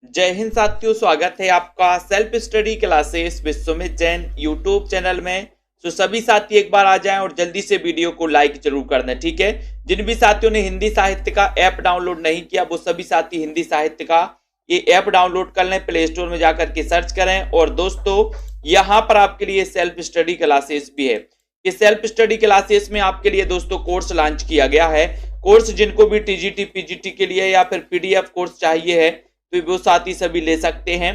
जय हिंद साथियों, स्वागत है आपका self study classes Vishwamit Jain YouTube channel में। तो सभी साथी एक बार आ जाएं और जल्दी से वीडियो को लाइक जरूर कर दें, ठीक है। जिन भी साथियों ने हिंदी साहित्य का ऐप डाउनलोड नहीं किया वो सभी साथी हिंदी साहित्य का ये ऐप डाउनलोड कर लें, प्ले स्टोर में जाकर के सर्च करें। और दोस्तों यहाँ पर आपके लिए सेल्फ स्टडी क्लासेस भी है। इस सेल्फ स्टडी क्लासेस में आपके लिए दोस्तों कोर्स लॉन्च किया गया है। कोर्स जिनको भी टीजीटी पीजीटी के लिए या फिर पीडीएफ कोर्स चाहिए है तो वो साथी सभी ले सकते हैं।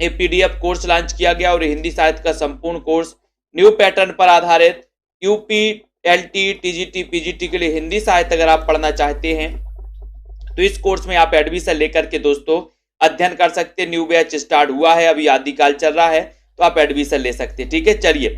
ये पीडीएफ कोर्स लॉन्च किया गया और हिंदी साहित्य का संपूर्ण कोर्स न्यू पैटर्न पर आधारित यूपी एलटी टीजीटी पीजीटी के लिए हिंदी साहित्य अगर आप पढ़ना चाहते हैं तो इस कोर्स में आप एडमिशन लेकर के दोस्तों अध्ययन कर सकते हैं। न्यू बैच स्टार्ट हुआ है, अभी आदिकाल चल रहा है, तो आप एडमिशन ले सकते हैं, ठीक है। चलिए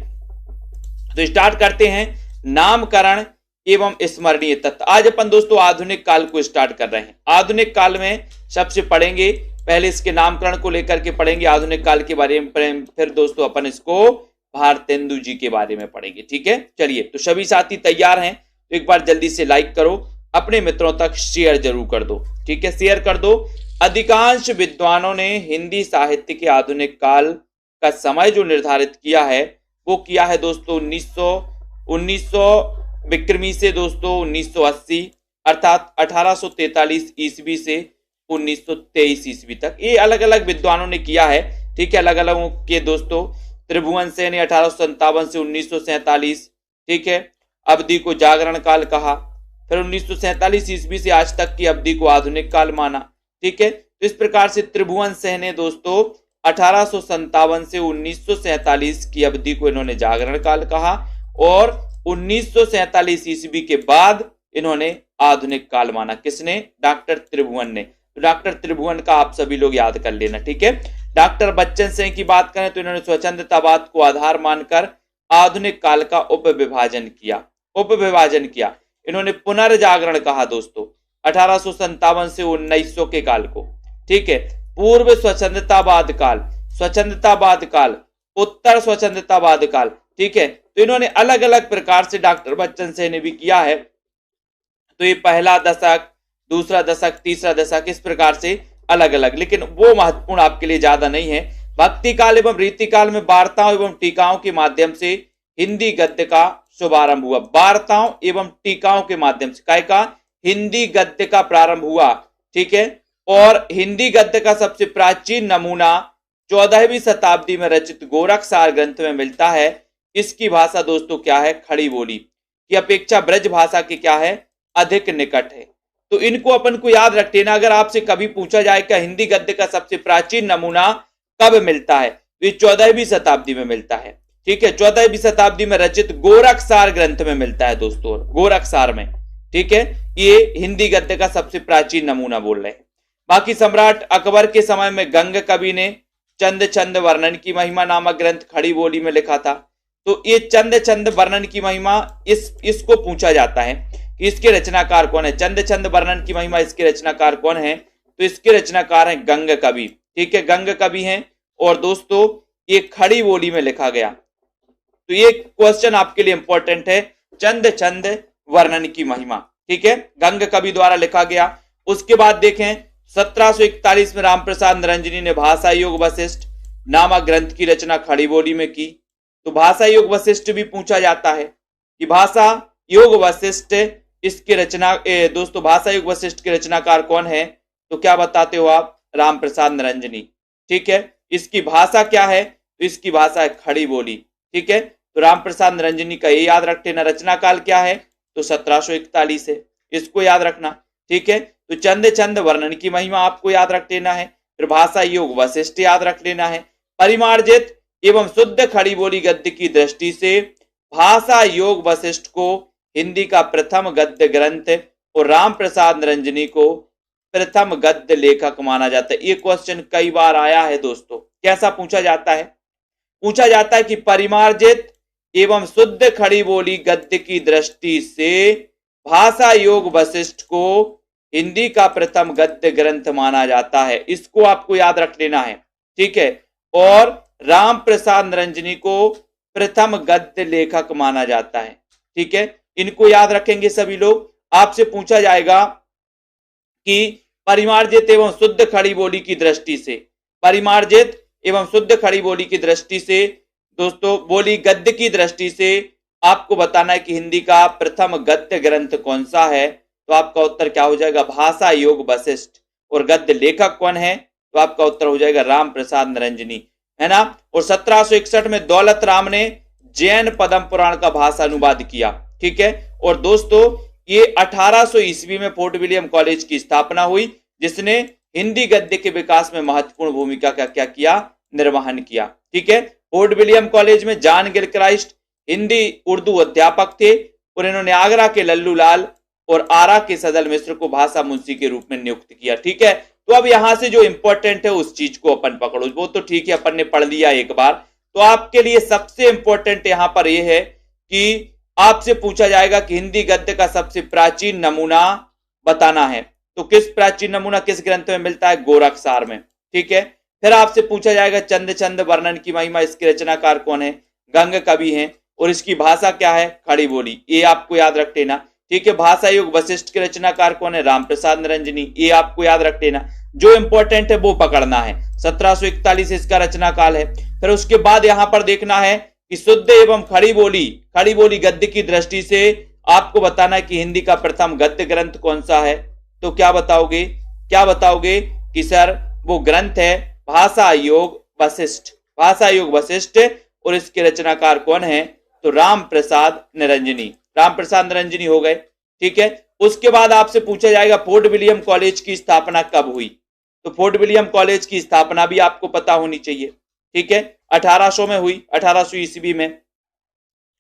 तो स्टार्ट करते हैं। नामकरण एवं स्मरणीय तत्व। आज अपन दोस्तों आधुनिक काल को स्टार्ट कर रहे हैं। आधुनिक काल में सबसे पढ़ेंगे, पहले इसके नामकरण को लेकर के पढ़ेंगे आधुनिक काल के बारे में, फिर दोस्तों अपन इसको भारतेंदु जी के बारे में पढ़ेंगे, ठीक है। चलिए तो सभी साथी तैयार हैं तो एक बार जल्दी से लाइक करो, अपने मित्रों तक शेयर जरूर कर दो, ठीक है, शेयर कर दो। अधिकांश विद्वानों ने हिंदी साहित्य के आधुनिक काल का समय जो निर्धारित किया है वो किया है दोस्तों 1900 विक्रमी से दोस्तों 1980 अर्थात 1843 ईस्वी से 1923 ईस्वी तक। ये अलग अलग विद्वानों ने किया है, ठीक है, अलग अलग के दोस्तों। त्रिभुवन सेन ने 1857 से 1947, ठीक है, अवधि को जागरण काल कहा। फिर 1947 ईस्वी से आज तक की अवधि को आधुनिक काल माना, ठीक है। तो इस प्रकार से त्रिभुवन सेन ने दोस्तों 1857 से 1947 की अवधि को इन्होंने जागरण काल कहा और 1947 ईस्वी के बाद इन्होंने आधुनिक काल माना। किसने? डॉक्टर त्रिभुवन ने। तो डॉक्टर त्रिभुवन का आप सभी लोग याद कर लेना, ठीक है। डॉक्टर बच्चन सिंह की बात करें तो इन्होंने स्वच्छंदतावाद को आधार मानकर आधुनिक काल का उपविभाजन किया। इन्होंने पुनर्जागरण कहा दोस्तों 1857 से 1900 के काल को, ठीक है। पूर्व स्वच्छंदतावाद काल, उत्तर स्वच्छंदतावाद काल, ठीक है। तो इन्होंने अलग अलग प्रकार से डॉक्टर बच्चन सिंह ने भी किया है। तो ये पहला दशक, दूसरा दशक, तीसरा दशक, इस प्रकार से अलग अलग, लेकिन वो महत्वपूर्ण आपके लिए ज्यादा नहीं है। भक्ति काल एवं रीति काल में वार्ताओं एवं टीकाओं के माध्यम से हिंदी गद्य का शुभारंभ हुआ। वार्ताओं एवं टीकाओं के माध्यम से काय का हिंदी गद्य का प्रारंभ हुआ, ठीक है। और हिंदी गद्य का सबसे प्राचीन नमूना 14वीं शताब्दी में रचित गोरखसार ग्रंथ में मिलता है। इसकी भाषा दोस्तों क्या है? खड़ी बोली की अपेक्षा ब्रज भाषा की क्या है? अधिक निकट है। तो इनको अपन को याद रख लेना। अगर आपसे कभी पूछा जाए कि हिंदी गद्य का सबसे प्राचीन नमूना कब मिलता है तो ये 14वीं शताब्दी में मिलता है, ठीक है। 14वीं शताब्दी में रचित गोरखसार ग्रंथ में मिलता है दोस्तों, गोरखसार में, ठीक है। ये हिंदी गद्य का सबसे प्राचीन नमूना बोल रहे हैं। बाकी सम्राट अकबर के समय में गंग कवि ने चंद चंद वर्णन की महिमा नामक ग्रंथ खड़ी बोली में लिखा था। तो ये चंद चंद वर्णन की महिमा इसको पूछा जाता है कि इसके रचनाकार कौन है। चंद चंद वर्णन की महिमा, इसके रचनाकार कौन है? तो इसके रचनाकार हैं गंग कवि, ठीक है, गंग कवि हैं। और दोस्तों ये खड़ी बोली में लिखा गया। तो ये क्वेश्चन आपके लिए इंपॉर्टेंट है, चंद चंद वर्णन की महिमा, ठीक है, गंग कवि द्वारा लिखा गया। उसके बाद देखें 1741 में रामप्रसाद निरंजनी ने भाषा योग वशिष्ठ नामक ग्रंथ की रचना खड़ी बोली में की। तो भाषा योग वशिष्ठ भी पूछा जाता है कि भाषा योग वशिष्ठ इसके रचना दोस्तों भाषा योग वशिष्ठ के रचनाकार कौन है? तो क्या बताते हो आप? रामप्रसाद निरंजनी, ठीक है। इसकी भाषा क्या है? तो इसकी भाषा है खड़ी बोली, ठीक है। तो रामप्रसाद निरंजनी का ये याद रख लेना। रचना काल क्या है? तो 1741 है, इसको याद रखना, ठीक है। तो चंद चंद वर्णन की महिमा आपको याद रख लेना है। फिर भाषा योग वशिष्ठ याद रख लेना है। परिमार्जित एवं शुद्ध खड़ी बोली गद्य की दृष्टि से भाषा योग वशिष्ठ को हिंदी का प्रथम गद्य ग्रंथ और रामप्रसाद निरंजनी को प्रथम गद्य लेखक माना जाता है। ये क्वेश्चन कई बार आया है दोस्तों। कैसा पूछा जाता है? पूछा जाता है कि परिमार्जित एवं शुद्ध खड़ी बोली गद्य की दृष्टि से भाषा योग वशिष्ठ को हिंदी का प्रथम गद्य ग्रंथ माना जाता है। इसको आपको याद रख लेना है, ठीक है। और राम प्रसाद निरंजनी को प्रथम गद्य लेखक माना जाता है, ठीक है। इनको याद रखेंगे सभी लोग। आपसे पूछा जाएगा कि परिमार्जित एवं शुद्ध खड़ी बोली की दृष्टि से, परिमार्जित एवं शुद्ध खड़ी बोली की दृष्टि से दोस्तों, बोली गद्य की दृष्टि से आपको बताना है कि हिंदी का प्रथम गद्य ग्रंथ कौन सा है। तो आपका उत्तर क्या हो जाएगा, भाषा योग वशिष्ठ। और गद्य लेखक कौन है, तो आपका उत्तर हो जाएगा राम प्रसाद निरंजनी, है ना। और 1761 में दौलत राम ने जैन पद्म पुराण का भाषा अनुवाद किया, ठीक है। और दोस्तों ये 1800 ईस्वी में फोर्ट विलियम कॉलेज की स्थापना हुई, जिसने हिंदी गद्य के विकास में महत्वपूर्ण भूमिका का क्या किया, निर्वहन किया, ठीक है। फोर्ट विलियम कॉलेज में जॉन गिलक्राइस्ट हिंदी उर्दू अध्यापक थे और इन्होंने आगरा के लल्लू लाल और आरा के सदल मिश्र को भाषा मुंशी के रूप में नियुक्त किया, ठीक है। तो अब यहां से जो इंपॉर्टेंट है उस चीज को अपन पकड़ो, वो तो ठीक है अपन ने पढ़ लिया एक बार। तो आपके लिए सबसे इंपॉर्टेंट यहां पर यह है कि आपसे पूछा जाएगा कि हिंदी गद्य का सबसे प्राचीन नमूना बताना है। तो किस प्राचीन नमूना किस ग्रंथ में मिलता है, गोरखसार में, ठीक है। फिर आपसे पूछा जाएगा चंद छंद वर्णन की महिमा, इसके रचनाकार कौन है, गंग कवि हैं और इसकी भाषा क्या है, खड़ी बोली, ये आपको याद रख लेना, ठीक है। भाषा योग वशिष्ठ के रचनाकार कौन है, रामप्रसाद निरंजनी, ये आपको याद रख लेना। जो इंपॉर्टेंट है वो पकड़ना है। 1741 इसका रचनाकाल है। फिर उसके बाद यहां पर देखना है कि शुद्ध एवं खड़ी बोली गद्य की दृष्टि से आपको बताना है कि हिंदी का प्रथम गद्य ग्रंथ कौन सा है। तो क्या बताओगे कि सर वो ग्रंथ है भाषा योग वशिष्ठ और इसके रचनाकार कौन है, तो राम प्रसाद निरंजनी हो गए, ठीक है। उसके बाद आपसे पूछा जाएगा फोर्ट विलियम कॉलेज की स्थापना कब हुई। तो फोर्ट विलियम कॉलेज की स्थापना भी आपको पता होनी चाहिए, ठीक है। 1800 में हुई, 1800 ईस्वी में,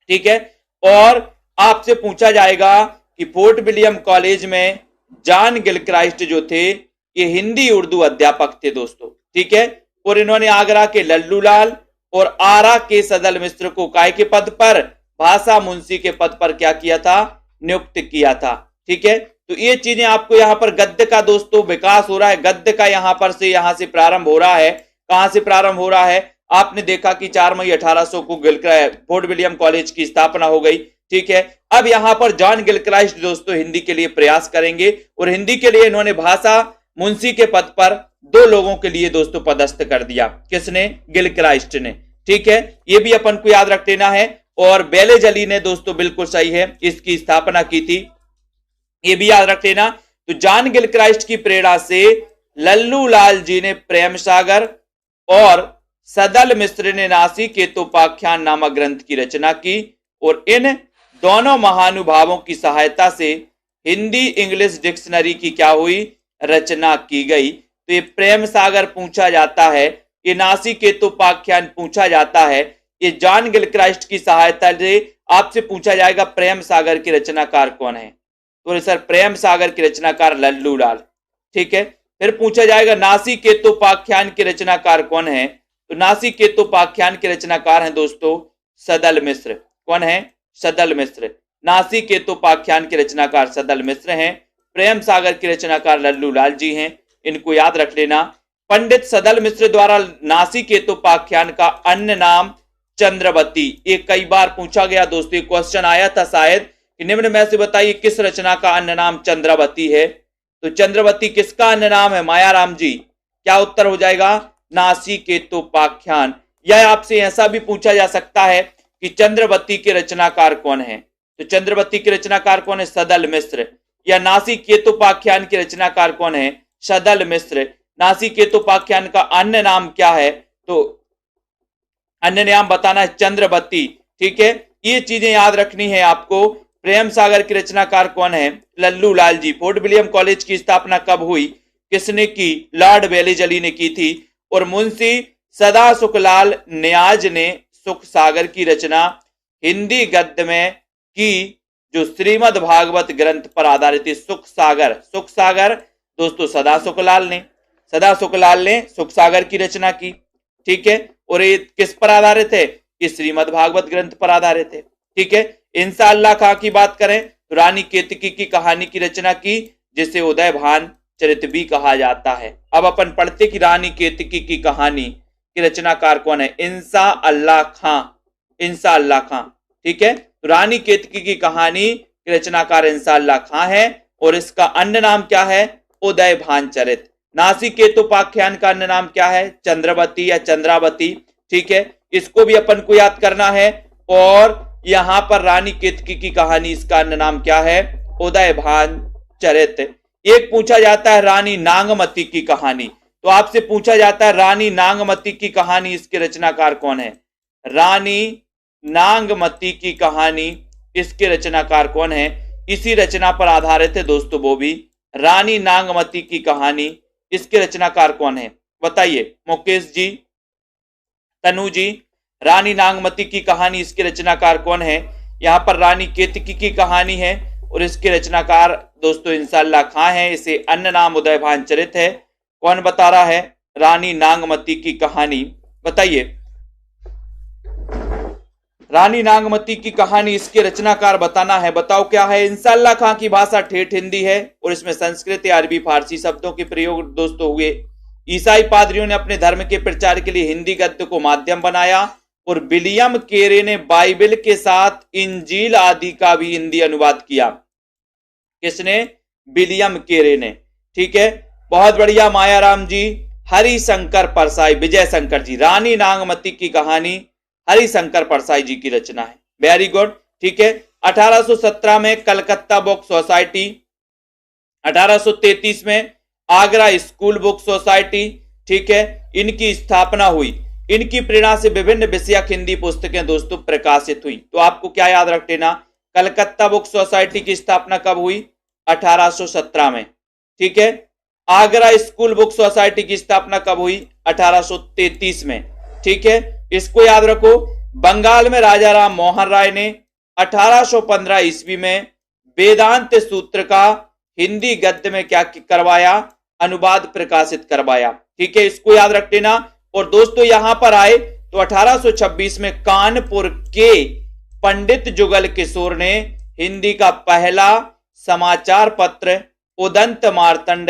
ठीक है। और आपसे पूछा जाएगा कि फोर्ट विलियम कॉलेज में जॉन गिलक्राइस्ट जो थे ये हिंदी उर्दू अध्यापक थे दोस्तों, ठीक है। और इन्होंने आगरा के लल्लू लाल और आरा के सदल मिश्र को काय के पद पर, भाषा मुंशी के पद पर क्या किया था, नियुक्त किया था, ठीक है। तो ये चीजें आपको यहाँ पर गद्य का दोस्तों विकास हो रहा है, गद्य का यहाँ से प्रारंभ हो रहा है। कहां से प्रारंभ हो रहा है, आपने देखा कि 4 मई 1800 को फोर्ट विलियम कॉलेज की स्थापना हो गई, ठीक है। अब यहां पर जॉन गिलक्राइस्ट दोस्तों हिंदी के लिए प्रयास करेंगे और हिंदी के लिए इन्होंने भाषा मुंशी के पद पर 2 लोगों के लिए दोस्तों पदस्थ कर दिया। किसने, गिलक्राइस्ट ने, ठीक है। ये भी अपन को याद रख लेना है। और बेलेज अली ने दोस्तों, बिल्कुल सही है, इसकी स्थापना की थी, ये भी याद रख लेना। तो जॉन गिलक्राइस्ट की प्रेरणा से लल्लू लाल जी ने प्रेम सागर और सदल मिश्र ने नासी केतोपाख्यान नामक ग्रंथ की रचना की और इन दोनों महानुभावों की सहायता से हिंदी इंग्लिश डिक्शनरी की क्या हुई, रचना की गई। तो ये प्रेम सागर पूछा जाता है, ये नासी केतोपाख्यान पूछा जाता है, ये जॉन गिलक्राइस्ट की सहायता से आपसे पूछा जाएगा प्रेम सागर के रचनाकार कौन है। तो सर प्रेम सागर के रचनाकार लल्लू लाल, ठीक है। फिर पूछा जाएगा नासी केतोपाख्यान के रचनाकार कौन है। तो नासी केतोपाख्यान के रचनाकार हैं दोस्तों सदल मिश्र। कौन है, सदल मिश्र। नासी केतोपाख्यान के रचनाकार सदल मिश्र हैं। प्रेम सागर के रचनाकार लल्लू लाल जी हैं, इनको याद रख लेना। पंडित सदल मिश्र द्वारा नासी केतोपाख्यान का अन्य नाम चंद्रवती, ये कई बार पूछा गया दोस्तों, क्वेश्चन आया था शायद कि निम्न में से बताइए किस रचना का अन्य नाम चंद्रवती है। तो चंद्रवती किसका अन्य नाम है, मायाराम जी। क्या उत्तर हो जाएगा, नासी केतोपाख्यान। यह आपसे ऐसा भी पूछा जा सकता है कि चंद्रवती के रचनाकार कौन है। तो चंद्रवती के रचनाकार कौन है, सदल मिश्र। या नासी केतोपाख्यान के रचनाकार कौन है, सदल मिश्र। नासी केतोपाख्यान का अन्य नाम क्या है, तो अन्य नाम बताना है चंद्रवती, ठीक है। ये चीजें याद रखनी है आपको। प्रेम सागर के रचनाकार कौन है, Lallu Lal ji. Fort William college की स्थापना कब हुई, किसने की, लॉर्ड बेलेज अली ने की थी। और मुंशी सदा सुखलाल नियाज ने सुख सागर की रचना हिंदी गद्य में की, जो श्रीमद् भागवत ग्रंथ पर आधारित है। सुख सागर दोस्तों सदा सुखलाल ने सुख सागर की रचना की, ठीक है। और ये किस पर आधारित है, ये श्रीमद् भागवत ग्रंथ पर आधारित है, ठीक है। इंशाअल्लाह खां की बात करें तो रानी केतकी की कहानी की रचना की, जिसे उदय भान चरित भी कहा जाता है। अब अपन पढ़ते कि रानी केतकी की कहानी की रचनाकार कौन है, इंशाअल्लाह खां, ठीक है। तो रानी केतकी की कहानी की रचनाकार इंशाअल्लाह खां है और इसका अन्य नाम क्या है, उदयभान चरित। नासिकेतोपाख्यान का अन्य नाम क्या है? चंद्रवती या चंद्रावती। ठीक है, इसको भी अपन को याद करना है। और यहां पर रानी केतकी की कहानी, इसका अन्य नाम क्या है? उदयभान चरित। एक पूछा जाता है रानी नागमती की कहानी, तो आपसे पूछा जाता है रानी नागमती की कहानी, इसके रचनाकार कौन है? रानी नागमती की कहानी, इसके रचनाकार कौन है? इसी रचना पर आधारित है दोस्तों वो भी। रानी नागमती की कहानी, इसके रचनाकार कौन है? बताइए मुकेश जी, तनु जी। रानी नागमती की कहानी, इसके रचनाकार कौन है? यहां पर रानी केतकी की कहानी है और इसके रचनाकार दोस्तों इंशाअल्लाह खां है। इसे अन्य नाम उदयभान चरित है। कौन बता रहा है? रानी नागमती की कहानी, बताइए। रानी नागमती की कहानी, इसके रचनाकार बताना है। बताओ क्या है? इंशाअल्लाह खां की भाषा ठेठ हिंदी है और इसमें संस्कृत, अरबी, फारसी शब्दों के प्रयोग दोस्तों हुए। ईसाई पादरियों ने अपने धर्म के प्रचार के लिए हिंदी गद्य को माध्यम बनाया और विलियम केरे ने बाइबल के साथ इंजील आदि का भी हिंदी अनुवाद किया। किसने? विलियम केरे ने। ठीक है, बहुत बढ़िया मायाराम जी। हरिशंकर परसाई, विजय शंकर जी। रानी नागमती की कहानी हरिशंकर परसाई जी की रचना है। Very good. ठीक है, 1817 में कलकत्ता बुक सोसाइटी, 1833 में आगरा स्कूल बुक सोसाइटी, ठीक है, इनकी स्थापना हुई। इनकी प्रेरणा से विभिन्न विषयक हिंदी पुस्तकें दोस्तों प्रकाशित हुई। तो आपको क्या याद रख लेना? कलकत्ता बुक सोसाइटी की स्थापना कब हुई? 1817 में। ठीक है, आगरा स्कूल बुक सोसाइटी की स्थापना कब हुई? 1833 में। ठीक है, इसको याद रखो। बंगाल में राजा राम मोहन राय ने 1815 ईस्वी में वेदांत सूत्र का हिंदी गद्य में क्या करवाया? अनुवाद प्रकाशित करवाया। ठीक है, इसको याद रख लेना। और दोस्तों यहां पर आए तो 1826 में कानपुर के पंडित जुगल किशोर ने हिंदी का पहला समाचार पत्र उदंत मार्तंड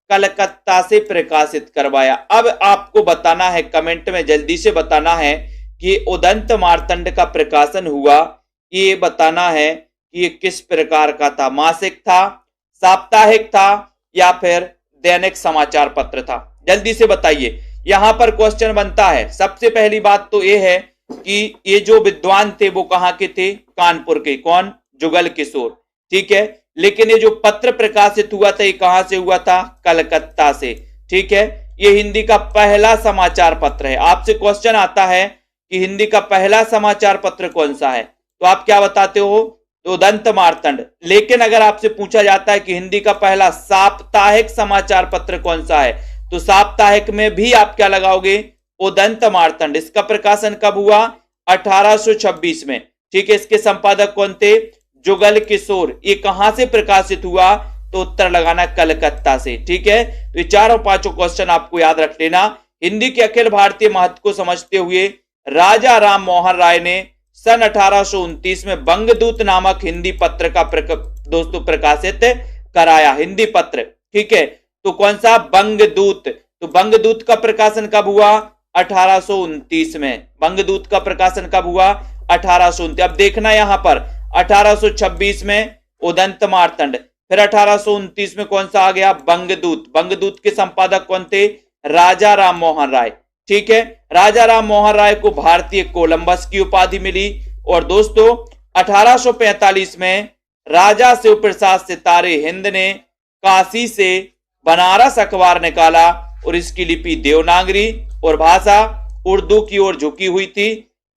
कलकत्ता से प्रकाशित करवाया। अब आपको बताना है, कमेंट में जल्दी से बताना है कि उदंत मार्तंड का प्रकाशन हुआ, ये बताना है कि ये किस प्रकार का था। मासिक था, साप्ताहिक था या फिर दैनिक समाचार पत्र था? जल्दी से बताइए। यहां पर क्वेश्चन बनता है। सबसे पहली बात तो ये है कि ये जो विद्वान थे वो कहां के थे? कानपुर के। कौन? जुगल किशोर। ठीक है, लेकिन ये जो पत्र प्रकाशित हुआ था ये कहां से हुआ था? कलकत्ता से। ठीक है, ये हिंदी का पहला समाचार पत्र है। आपसे क्वेश्चन आता है कि हिंदी का पहला समाचार पत्र कौन सा है, तो आप क्या बताते हो? तो उदंत मार्तंड। लेकिन अगर आपसे पूछा जाता है कि हिंदी का पहला साप्ताहिक समाचार पत्र कौन सा है, तो साप्ताहिक में भी आप क्या लगाओगे? उदंत मार्तंड। इसका प्रकाशन कब हुआ? 1826 में। ठीक है, इसके संपादक कौन थे? जुगल किशोर। ये कहां से प्रकाशित हुआ? तो उत्तर लगाना कलकत्ता से। ठीक है, तो ये चारों पांचों क्वेश्चन आपको याद रख लेना। हिंदी के अखिल भारतीय महत्व को समझते हुए राजा राम मोहन राय ने सन 1829 में बंगदूत नामक हिंदी पत्र का दोस्तों प्रकाशित कराया। हिंदी पत्र। ठीक है, तो कौन सा? बंगदूत। तो बंगदूत का प्रकाशन कब हुआ? 1829 में। बंगदूत का प्रकाशन कब हुआ? 1829। अब देखना यहां पर 1826 में उदंत मार्तंड, फिर 1829 में कौन सा आ गया? बंगदूत। बंगदूत के संपादक कौन थे? राजा राम मोहन राय। ठीक है, राजा राम मोहन राय को भारतीय कोलंबस की उपाधि मिली। और दोस्तों 1845 में राजा शिव प्रसाद सितारे हिंद ने काशी से बनारस अखबार निकाला और इसकी लिपि देवनागरी और भाषा उर्दू की ओर झुकी हुई थी।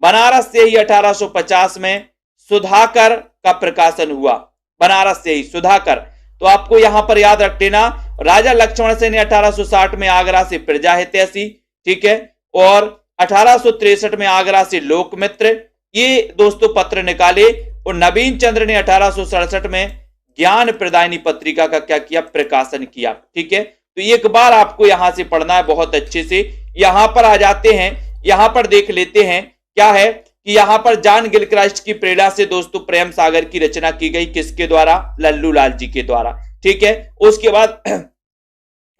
बनारस से ही 1850 में सुधाकर का प्रकाशन हुआ। बनारस से ही सुधाकर। तो आपको यहां पर याद रख लेना, राजा लक्ष्मण सेन ने 1860 में आगरा से प्रजा हितैषी, ठीक है, और 1863 में आगरा से लोकमित्र, ये दोस्तों पत्र निकाले। और नवीन चंद्र ने 1867 में ज्ञान प्रदायिनी पत्रिका का क्या किया? प्रकाशन किया। ठीक है, तो एक बार आपको यहां से पढ़ना है बहुत अच्छे से। यहां पर आ जाते हैं, यहां पर देख लेते हैं क्या है कि यहां पर जॉन गिलक्राइस्ट की प्रेरणा से दोस्तों प्रेम सागर की रचना की गई। किसके द्वारा? लल्लू लाल जी के द्वारा। ठीक है, उसके बाद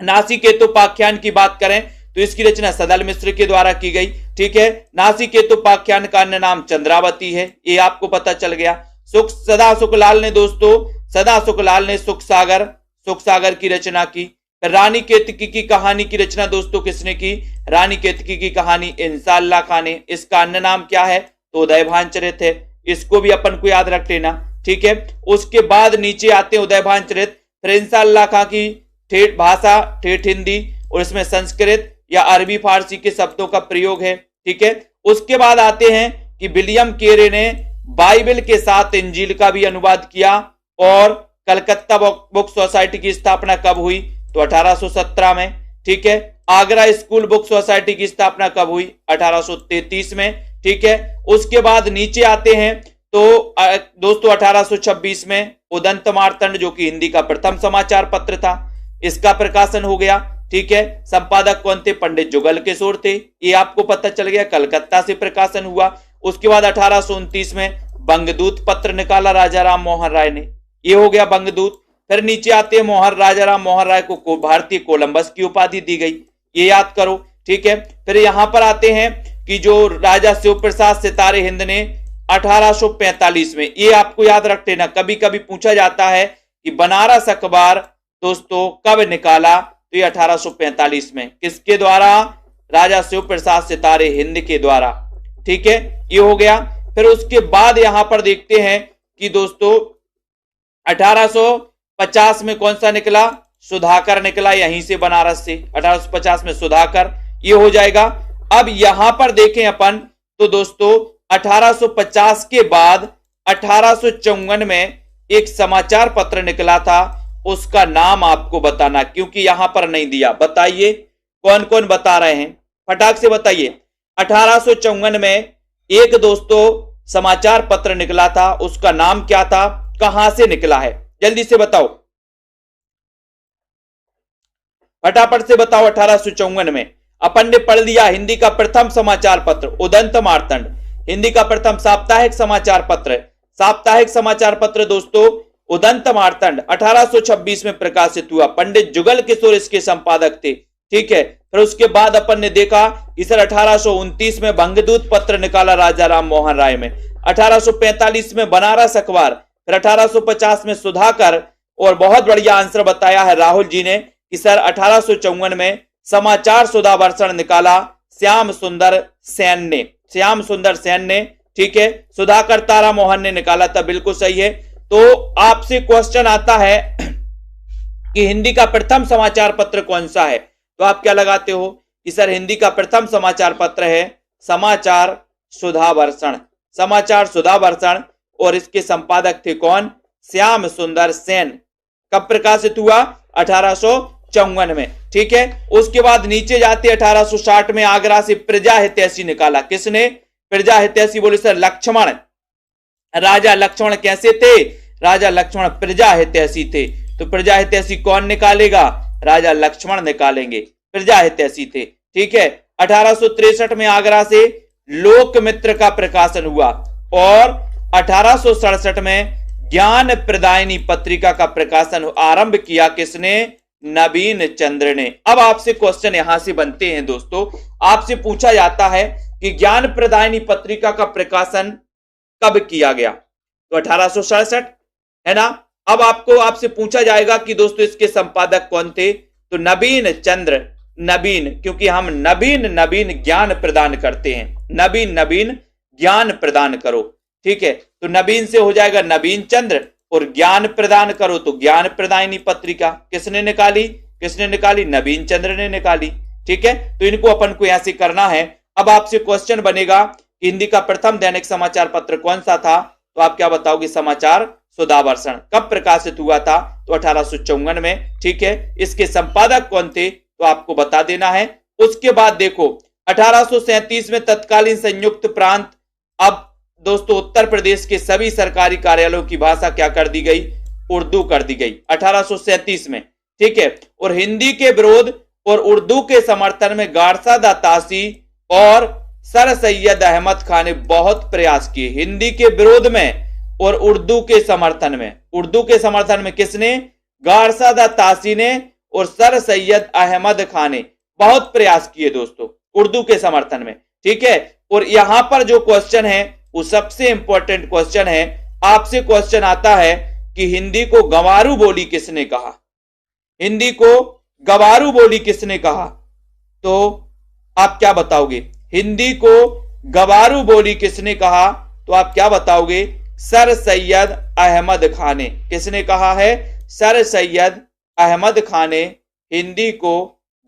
नासिकेतोपाख्यान की बात करें तो इसकी रचना सदल मिश्र के द्वारा की गई। ठीक है, नासिकेतोपाख्यान का अन्य नाम चंद्रावती है, ये आपको पता चल गया। सदा सुखलाल ने दोस्तों, सदा सुखलाल ने सुख सागर की रचना की। फिर रानी केतकी की कहानी की रचना दोस्तों किसने की? रानी केतकी की कहानी इंसाल्लाह खां ने। इसका अन्य नाम क्या है? तो उदयभान चरित है। इसको भी अपन को याद रख लेना, ठीक है। उसके बाद नीचे आते हैं उदयभान चरित, फिर इंसाल्लाह खां की ठेठ भाषा, ठेठ हिंदी, और इसमें संस्कृत या अरबी फारसी के शब्दों का प्रयोग है, ठीक है। उसके बाद आते हैं कि विलियम केरे ने बाइबल के साथ इंजील का भी अनुवाद किया। और कलकत्ता बुक सोसाइटी की स्थापना कब हुई? तो 1817 में, ठीक है। आगरा स्कूल बुक सोसाइटी की स्थापना कब हुई? 1833 में, ठीक है। उसके बाद नीचे आते हैं तो दोस्तों 1826 में उदंत मार्तंड, जो कि हिंदी का प्रथम समाचार पत्र था, इसका प्रकाशन हो गया, ठीक है। संपादक कौन थे? पंडित जुगल किशोर थे, ये आपको पता चल गया। कलकत्ता से प्रकाशन हुआ। उसके बाद 1829 में बंगदूत पत्र निकाला राजा राम मोहन राय ने, ये हो गया बंगदूत। फिर नीचे आते हैं राजा राम मोहन राय को भारतीय कोलंबस की उपाधि दी गई, ये याद करो, ठीक है। फिर यहां पर आते हैं कि जो राजा शिव प्रसाद सितारे हिंद ने 1845 में, ये आपको याद रख लेना, कभी कभी पूछा जाता है कि बनारस अखबार दोस्तों कब निकाला? तो ये 1845 में, किसके द्वारा? राजा शिव प्रसाद सितारे हिंद के द्वारा, ठीक है, ये हो गया। फिर उसके बाद यहां पर देखते हैं कि दोस्तों 1850 में कौन सा निकला? सुधाकर निकला, यहीं से बनारस से, 1850 में सुधाकर, ये हो जाएगा। अब यहां पर देखें अपन तो दोस्तों 1850 के बाद 1854 में एक समाचार पत्र निकला था, उसका नाम आपको बताना, क्योंकि यहां पर नहीं दिया। बताइए कौन कौन बता रहे हैं, फटाक से बताइए। 1854 में एक दोस्तों समाचार पत्र निकला था, उसका नाम क्या था, कहां से निकला है, जल्दी से बताओ, फटाफट से बताओ। 1854 में अपन ने पढ़ लिया हिंदी का प्रथम समाचार पत्र उदंत मार्तंड, हिंदी का प्रथम साप्ताहिक समाचार पत्र, साप्ताहिक समाचार पत्र दोस्तों उदंत मार्तंड 1826 में प्रकाशित हुआ। पंडित जुगल किशोर इसके संपादक थे, ठीक है। फिर उसके बाद अपन ने देखा कि सर 1829 में बंगदूत पत्र निकाला राजा राम मोहन राय में, 1845 में बनारस अखबार, फिर 1850 में सुधाकर, और बहुत बढ़िया आंसर बताया है राहुल जी ने कि सर 1854 में समाचार सुधा वर्षण निकाला श्याम सुंदर सेन ने, श्याम सुंदर सेन ने, ठीक है। सुधाकर तारा मोहन ने निकाला था, बिल्कुल सही है। तो आपसे क्वेश्चन आता है कि हिंदी का प्रथम समाचार पत्र कौन सा है, तो आप क्या लगाते हो कि सर हिंदी का प्रथम समाचार पत्र है समाचार सुधा वर्षण, समाचार सुधा वर्षण, और इसके संपादक थे कौन? श्याम सुंदर सेन। कब प्रकाशित हुआ? 1854 में, ठीक है। उसके बाद नीचे जाते 1860 में आगरा से प्रजा हितैषी निकाला, किसने? प्रजा हितैषी, बोले सर लक्ष्मण, राजा लक्ष्मण कैसे थे? राजा लक्ष्मण प्रजा हितैषी थे, तो प्रजा हितैषी कौन निकालेगा? राजा लक्ष्मण निकालेंगे, प्रजा हितैषी थे, ठीक है। 1863 में आगरा से लोकमित्र का प्रकाशन हुआ, और 1867 में ज्ञान प्रदायिनी पत्रिका का प्रकाशन आरंभ किया, किसने? नवीन चंद्र ने। अब आपसे क्वेश्चन यहां से बनते हैं दोस्तों, आपसे पूछा जाता है कि ज्ञान प्रदायिनी पत्रिका का प्रकाशन कब किया गया? तो 1867 है ना। अब आपसे पूछा जाएगा कि दोस्तों इसके संपादक कौन थे? तो नवीन चंद्र, नवीन, क्योंकि हम नवीन नवीन ज्ञान प्रदान करते हैं, नवीन नवीन ज्ञान प्रदान करो, ठीक है। तो नवीन से हो जाएगा नवीन चंद्र, और ज्ञान प्रदान करो तो ज्ञान प्रदायिनी पत्रिका किसने निकाली? किसने निकाली? नवीन चंद्र ने निकाली, ठीक है। तो इनको अपन को यहां से करना है। अब आपसे क्वेश्चन बनेगा कि हिंदी का प्रथम दैनिक समाचार पत्र कौन सा था, तो आप क्या बताओगे? समाचार सुधा वर्षण। कब प्रकाशित हुआ था? तो 1854 में, ठीक है। इसके संपादक कौन थे, तो आपको बता देना है। उसके बाद देखो 1837 में तत्कालीन संयुक्त प्रांत, अब दोस्तों उत्तर प्रदेश के सभी सरकारी कार्यालयों की भाषा क्या कर दी गई? उर्दू कर दी गई 1837 में, ठीक है। और हिंदी के विरोध और उर्दू के समर्थन में गारसादा तासी और सर सैयद अहमद खान ने बहुत प्रयास किए। हिंदी के विरोध में और उर्दू के समर्थन में, उर्दू के समर्थन में किसने? गारसादा तासी ने और सर सैयद अहमद खान ने बहुत प्रयास किए दोस्तों उर्दू के समर्थन में, ठीक है। और यहां पर जो क्वेश्चन है वो सबसे इंपॉर्टेंट क्वेश्चन है। आपसे क्वेश्चन आता है कि हिंदी को गंवारू बोली किसने कहा? हिंदी को गवारू बोली किसने कहा? तो आप क्या बताओगे? हिंदी को गवारू बोली किसने कहा? तो आप क्या बताओगे? सर सैयद अहमद खान ने। किसने कहा है? सर सैयद अहमद खान ने हिंदी को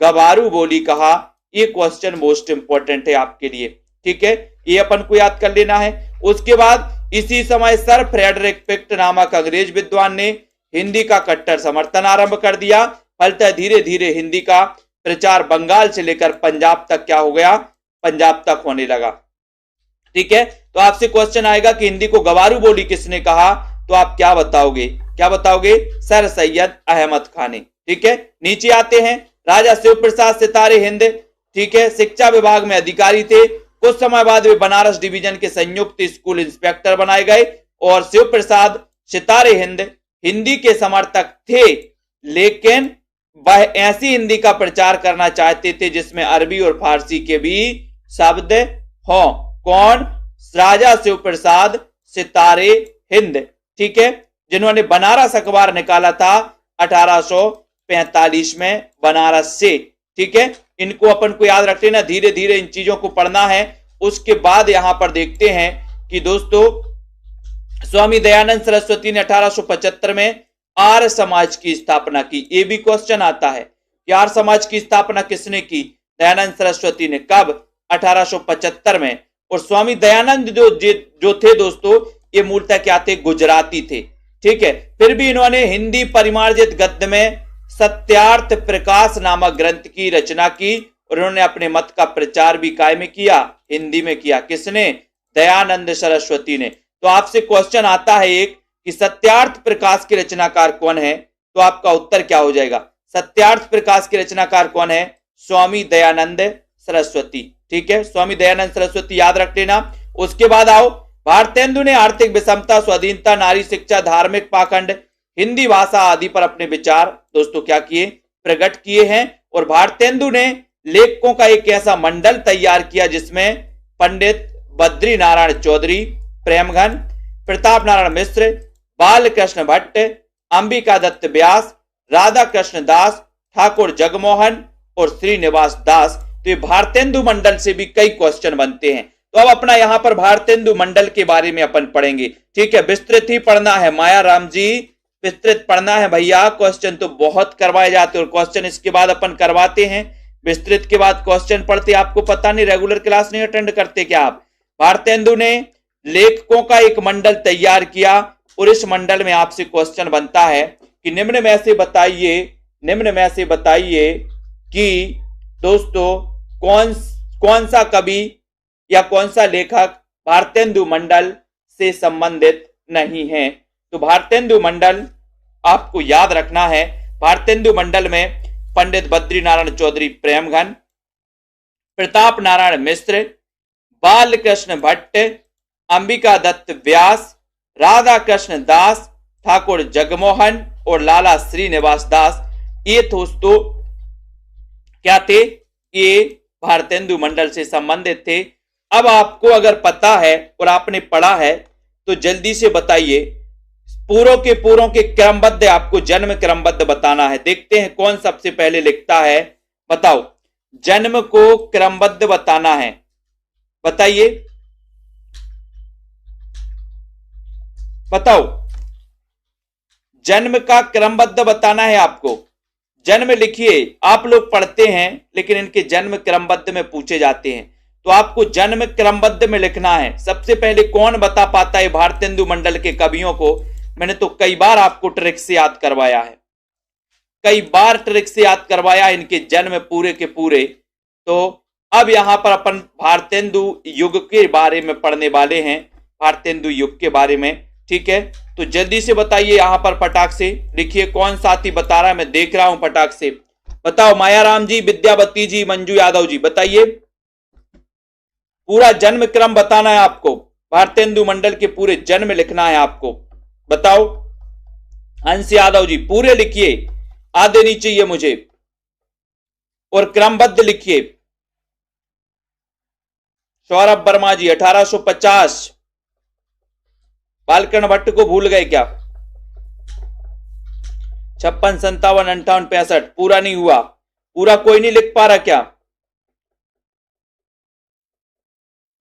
गवारू बोली कहा। ये क्वेश्चन मोस्ट इंपॉर्टेंट है आपके लिए, ठीक है, ये अपन को याद कर लेना है। उसके बाद इसी समय सर फ्रेडरिक पिक्ट नामक अंग्रेज विद्वान ने हिंदी का कट्टर समर्थन आरंभ कर दिया। फलतः धीरे धीरे हिंदी का प्रचार बंगाल से लेकर पंजाब तक क्या हो गया? पंजाब तक होने लगा, ठीक है। तो आपसे क्वेश्चन आएगा कि हिंदी को गवारू बोली किसने कहा? तो आप क्या बताओगे? क्या बताओगे? सर सैयद अहमद खान ने, ठीक है। नीचे आते हैं, राजा शिव प्रसाद सितारे हिंद, ठीक है, शिक्षा विभाग में अधिकारी थे। कुछ समय बाद वे बनारस डिवीजन के संयुक्त स्कूल इंस्पेक्टर बनाए गए। और शिव प्रसाद सितारे हिंद हिंदी के समर्थक थे, लेकिन वह ऐसी हिंदी का प्रचार करना चाहते थे जिसमें अरबी और फारसी के भी शब्द हो। कौन? राजा शिव प्रसाद सितारे हिंद, ठीक है, जिन्होंने बनारस अखबार निकाला था 1845 में बनारस से, ठीक है। इनको अपन को याद रख लेना, धीरे धीरे इन चीजों को पढ़ना है। उसके बाद यहां पर देखते हैं कि दोस्तों स्वामी दयानंद सरस्वती ने 1875 में आर्य समाज की स्थापना की। ये भी क्वेश्चन आता है कि आर्य समाज की स्थापना किसने की? दयानंद सरस्वती ने। कब? 1875 में। और स्वामी दयानंद जो थे दोस्तों, ये मूलतः क्या थे? गुजराती थे, ठीक है। फिर भी इन्होंने हिंदी परिमार्जित गद्य में सत्यार्थ प्रकाश नामक ग्रंथ की रचना की और उन्होंने अपने मत का प्रचार भी काय में किया? हिंदी में किया। किसने? दयानंद सरस्वती ने। तो आपसे क्वेश्चन आता है एक कि सत्यार्थ प्रकाश के रचनाकार कौन है? तो आपका उत्तर क्या हो जाएगा? सत्यार्थ प्रकाश के रचनाकार कौन है? स्वामी दयानंद सरस्वती, ठीक है, स्वामी दयानंद सरस्वती, याद रख लेना। उसके बाद आओ, भारतेंदु ने आर्थिक विषमता, स्वाधीनता, नारी शिक्षा, धार्मिक पाखंड, हिंदी भाषा आदि पर अपने विचार दोस्तों क्या किए? प्रकट किए हैं। और भारतेंदु ने लेखकों का एक ऐसा मंडल तैयार किया जिसमें पंडित बद्री नारायण चौधरी, प्रेमघन, प्रताप नारायण मिश्र, बालकृष्ण भट्ट, अंबिका दत्त व्यास, राधा कृष्ण दास, ठाकुर जगमोहन और श्रीनिवास दास। तो ये भारतेंदु मंडल से भी कई क्वेश्चन बनते हैं। तो अब अपना यहां पर भारतेंदु मंडल के बारे में अपन पढ़ेंगे, ठीक है। विस्तृत ही पढ़ना है माया राम जी, विस्तृत पढ़ना है भैया। क्वेश्चन तो बहुत करवाए जाते हैं और क्वेश्चन इसके बाद अपन करवाते हैं। विस्तृत के बाद क्वेश्चन पढ़ते, आपको पता नहीं रेगुलर क्लास नहीं अटेंड करते क्या आप? भारतेंदु ने लेखकों का एक मंडल तैयार किया और इस मंडल में आपसे क्वेश्चन बनता है कि निम्न में से बताइए कि दोस्तों कौन सा कवि या कौन सा लेखक भारतेंदु मंडल से संबंधित नहीं है? तो भारतेंदु मंडल आपको याद रखना है। भारतेंदु मंडल में पंडित बद्री नारायण चौधरी प्रेमघन, प्रताप नारायण मिश्र, बालकृष्ण भट्ट, अंबिका दत्त व्यास, राधा कृष्ण दास, ठाकुर जगमोहन और लाला श्रीनिवास दास, ये दोस्तों क्या थे? ये भारतेंदु मंडल से संबंधित थे। अब आपको अगर पता है और आपने पढ़ा है तो जल्दी से बताइए, पूरों के क्रमबद्ध, आपको जन्म क्रमबद्ध बताना है। देखते हैं कौन सबसे पहले लिखता है, बताओ। जन्म को क्रमबद्ध बताना है, बताइए, बताओ। जन्म का क्रमबद्ध बताना है आपको। जन्म लिखिए, आप लोग पढ़ते हैं लेकिन इनके जन्म क्रमबद्ध में पूछे जाते हैं, तो आपको जन्म क्रमबद्ध में लिखना है। सबसे पहले कौन बता पाता है भारतेंदु मंडल के कवियों को? मैंने तो कई बार आपको ट्रिक से याद करवाया है, कई बार ट्रिक से याद करवाया इनके जन्म पूरे के पूरे। तो अब यहां पर अपन भारतेंदु युग के बारे में पढ़ने वाले हैं, भारतेंदु युग के बारे में, ठीक है। तो जल्दी से बताइए, यहां पर फटाक से लिखिए, कौन साथी बता रहा है? मैं देख रहा हूं, फटाक से बताओ। मायाराम जी, विद्यावती जी, मंजू यादव जी, बताइए। पूरा जन्म क्रम बताना है आपको, भारतेंदु मंडल के पूरे जन्म लिखना है आपको, बताओ। हंस यादव जी पूरे लिखिए, आधे नहीं चाहिए मुझे, और क्रमबद्ध लिखिए। सौरभ वर्मा जी 1850, बालकृष्ण भट्ट को भूल गए क्या? 56, 57, 58, 65 पूरा नहीं हुआ। पूरा कोई नहीं लिख पा रहा क्या?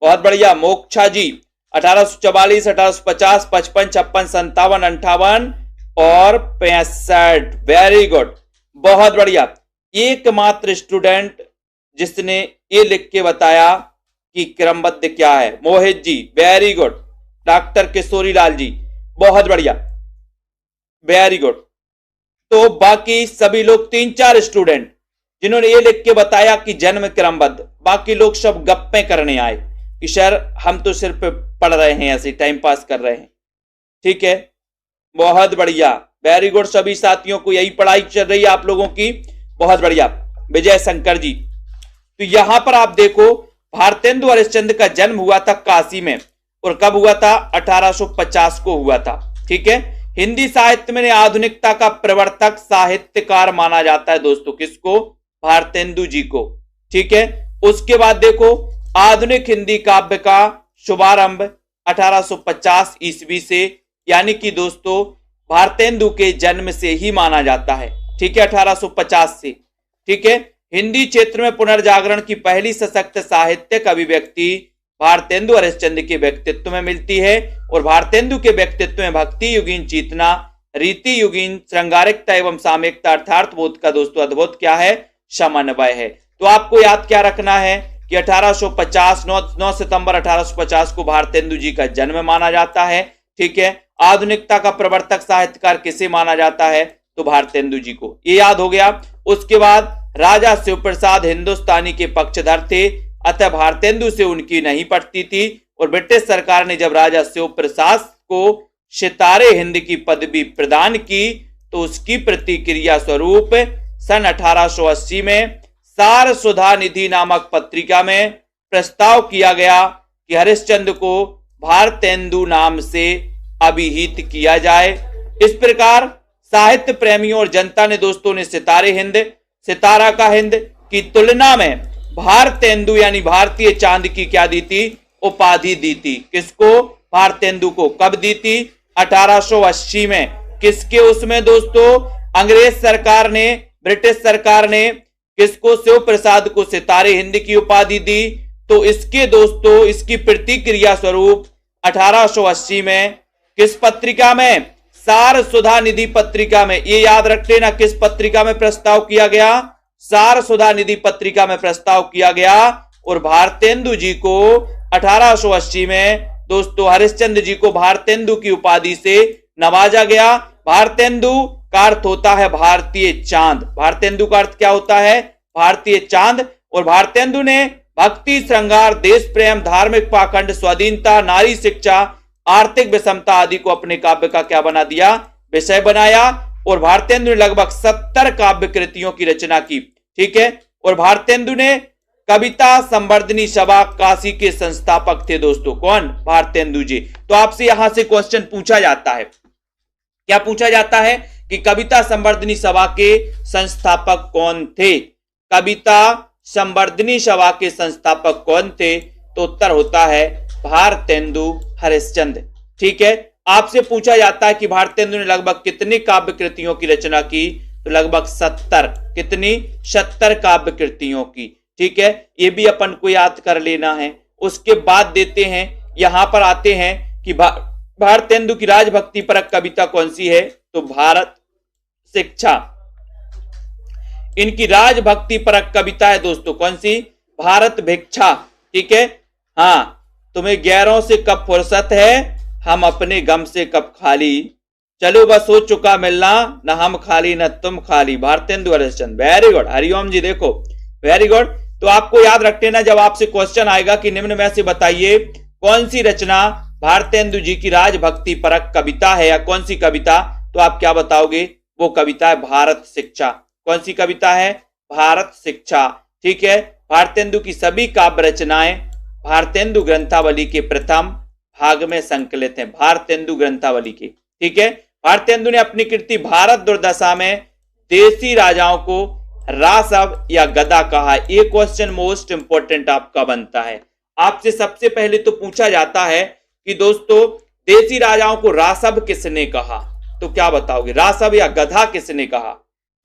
बहुत बढ़िया। मोक्षा जी 1844, 1850, 55, 56, 57, 58 और 65। वेरी गुड, बहुत बढ़िया। एकमात्र स्टूडेंट जिसने ये लिख के बताया कि क्रमबद्ध क्या है, Mohit ji, very good. Doctor Kishori Lal ji, बहुत बढ़िया, वेरी गुड। तो बाकी सभी लोग 3-4 स्टूडेंट जिन्होंने ये लिख के बताया कि जन्म क्रमबद्ध, बाकी लोग सब गप्पे करने आए कि सर हम तो सिर्फ पढ़ रहे हैं, ऐसे टाइम पास कर रहे हैं। ठीक है, बहुत बढ़िया, वेरी गुड। सभी साथियों को यही पढ़ाई चल रही है आप लोगों की, बहुत बढ़िया। विजय शंकर जी, तो यहां पर आप देखो भारतेंदु हरिश्चंद्र का जन्म हुआ था काशी में, और कब हुआ था? 1850 को हुआ था। ठीक है, हिंदी साहित्य में आधुनिकता का प्रवर्तक साहित्यकार माना जाता है दोस्तों, किसको? भारतेंदु जी को। ठीक है, उसके बाद देखो आधुनिक हिंदी काव्य का शुभारंभ 1850 ईस्वी से, यानी कि दोस्तों भारतेंदु के जन्म से ही माना जाता है। ठीक है, 1850 से। ठीक है, हिंदी क्षेत्र में पुनर्जागरण की पहली सशक्त साहित्यिक अभिव्यक्ति भारतेंदु हरिश्चंद्र के व्यक्तित्व में मिलती है, और भारतेंदु के व्यक्तित्व में भक्ति युगीन चेतना, रीति युगीन श्रृंगारिकता एवं सामयिकता अर्थात बोध का दोस्तों अद्भुत क्या है? समन्वय है। तो आपको याद क्या रखना है कि 1850 9 सितंबर 1850 को भारतेंदु जी का जन्म माना जाता है। ठीक है, आधुनिकता का प्रवर्तक साहित्यकार किसे माना जाता है? तो भारतेंदु जी को, ये याद हो गया। उसके बाद राजा शिवप्रसाद हिंदुस्तानी के पक्षधर थे, अतः भारतेंदु से उनकी नहीं पटती थी, और ब्रिटिश सरकार ने जब राजा शिवप्रसाद को सितारे हिंद की पदवी प्रदान की तो उसकी प्रतिक्रिया स्वरूप सन 1880 में सार सुधा निधि नामक पत्रिका में प्रस्ताव किया गया कि हरिश्चंद्र को भारतेंदु नाम से अभिहित किया जाए। इस प्रकार साहित्य प्रेमियों और जनता ने दोस्तों ने सितारे हिंद, सितारा का हिंद की तुलना में भारतेंदु यानी भारतीय चांद की क्या दी थी? उपाधि दी थी। किसको? भारतेंदु को। कब दी थी? 1880 में। किसके उसमें दोस्तों? अंग्रेज सरकार ने, ब्रिटिश सरकार ने किसको? शिव प्रसाद को सितारे हिंद की उपाधि दी। तो इसके दोस्तों इसकी प्रतिक्रिया स्वरूप 1880 में किस पत्रिका में? सार सुधा निधि पत्रिका में। ये याद रख लेना किस पत्रिका में प्रस्ताव किया गया? सार सुधा निधि पत्रिका में प्रस्ताव किया गया, और भारतेंदु जी को 1880 में दोस्तों हरिश्चंद्र जी को भारतेंदु की उपाधि से नवाजा गया। भारतेंदु का अर्थ होता है भारतीय चांद। भारतेंदु का अर्थ क्या होता है? भारतीय चांद। और भारतेंदु ने भक्ति, श्रृंगार, देश प्रेम, धार्मिक पाखंड, स्वाधीनता, नारी शिक्षा, आर्थिक विषमता आदि को अपने काव्य का क्या बना दिया? विषय बनाया। और भारतेंदु ने लगभग 70 काव्य कृतियों की रचना की। ठीक है, और भारतेंदु ने कविता संवर्धनी सभा काशी के संस्थापक थे दोस्तों। कौन? भारतेंदु जी। तो आपसे यहां से क्वेश्चन पूछा जाता है, क्या पूछा जाता है कि कविता संवर्धनी सभा के संस्थापक कौन थे? कविता संवर्धनी सभा के संस्थापक कौन थे? तो उत्तर होता है भारतेंदु हरिश्चंद्र। ठीक है, आपसे पूछा जाता है कि भारतेंदु ने लगभग कितनी काव्य कृतियों की रचना की? तो लगभग 70। कितनी? 70 काव्य कृतियों की। ठीक है, ये भी अपन को याद कर लेना है। उसके बाद देते हैं, यहां पर आते हैं कि भारतेंदु की राजभक्ति परक कविता कौन सी है? तो भारत शिक्षा। इनकी राजभक्ति परक कविता है दोस्तों कौन सी? भारत भिक्षा। ठीक है, हाँ, तुम्हें गैरों से कब फुर्सत है, हम अपने गम से कब खाली, चलो बस हो चुका मिलना, न हम खाली न तुम खाली। भारतेंदु हरिश्चंद्र। Very good. हरिओम जी देखो, वेरी गुड। तो आपको याद रख लेना, जब आपसे क्वेश्चन आएगा कि निम्न में से बताइए कौन सी रचना भारतेंदु जी की राजभक्ति परक कविता है या कौन सी कविता, तो आप क्या बताओगे? वो कविता है भारत शिक्षा। कौन सी कविता है? भारत शिक्षा। ठीक है, भारतेंदु की सभी काव्य रचनाएं भारतेंदु ग्रंथावली के प्रथम भाग में संकलित हैं। भारतेंदु ग्रंथावली की। ठीक है, भारतेंदु ने अपनी कृति भारत दुर्दशा में देसी राजाओं को रासव या गदा कहा। ये क्वेश्चन मोस्ट इंपोर्टेंट आपका बनता है। आपसे सबसे पहले तो पूछा जाता है कि दोस्तों देसी राजाओं को रासव किसने कहा? तो क्या बताओगे? रासव या गधा किसने कहा?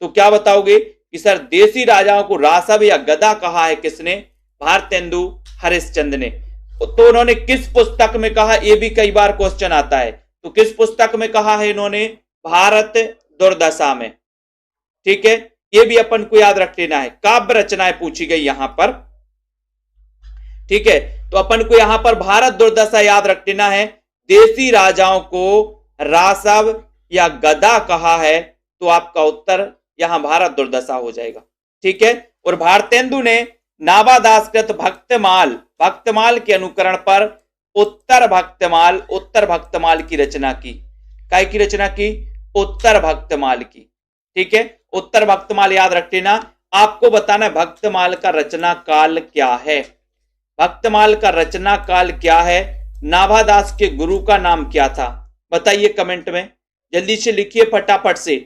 तो क्या बताओगे कि सर देसी राजाओं को रासव या गधा कहा है किसने? भारतेंदु हरिश्चंद्र ने। तो उन्होंने किस पुस्तक में कहा? ये भी कई बार क्वेश्चन आता है। तो किस पुस्तक में कहा है इन्होंने? भारत दुर्दशा में। ठीक है, ये भी अपन को याद रख लेना है। काव्य रचनाएं पूछी गई यहां पर। ठीक है, तो अपन को यहां पर भारत दुर्दशा याद रख लेना है। देसी राजाओं को रासव या गधा कहा है, तो आपका उत्तर यहां भारत दुर्दशा हो जाएगा। ठीक है, और भारतेंदु ने नाभादासकृत भक्तमाल के अनुकरण पर उत्तर भक्तमाल की रचना की। काय की रचना की? उत्तर भक्तमाल की। ठीक है, उत्तर भक्तमाल याद रख लेना। आपको बताना भक्तमाल का रचना काल क्या है। भक्तमाल का रचना काल क्या है? नाभादास के गुरु का नाम क्या था? बताइए कमेंट में, जल्दी से लिखिए फटाफट से।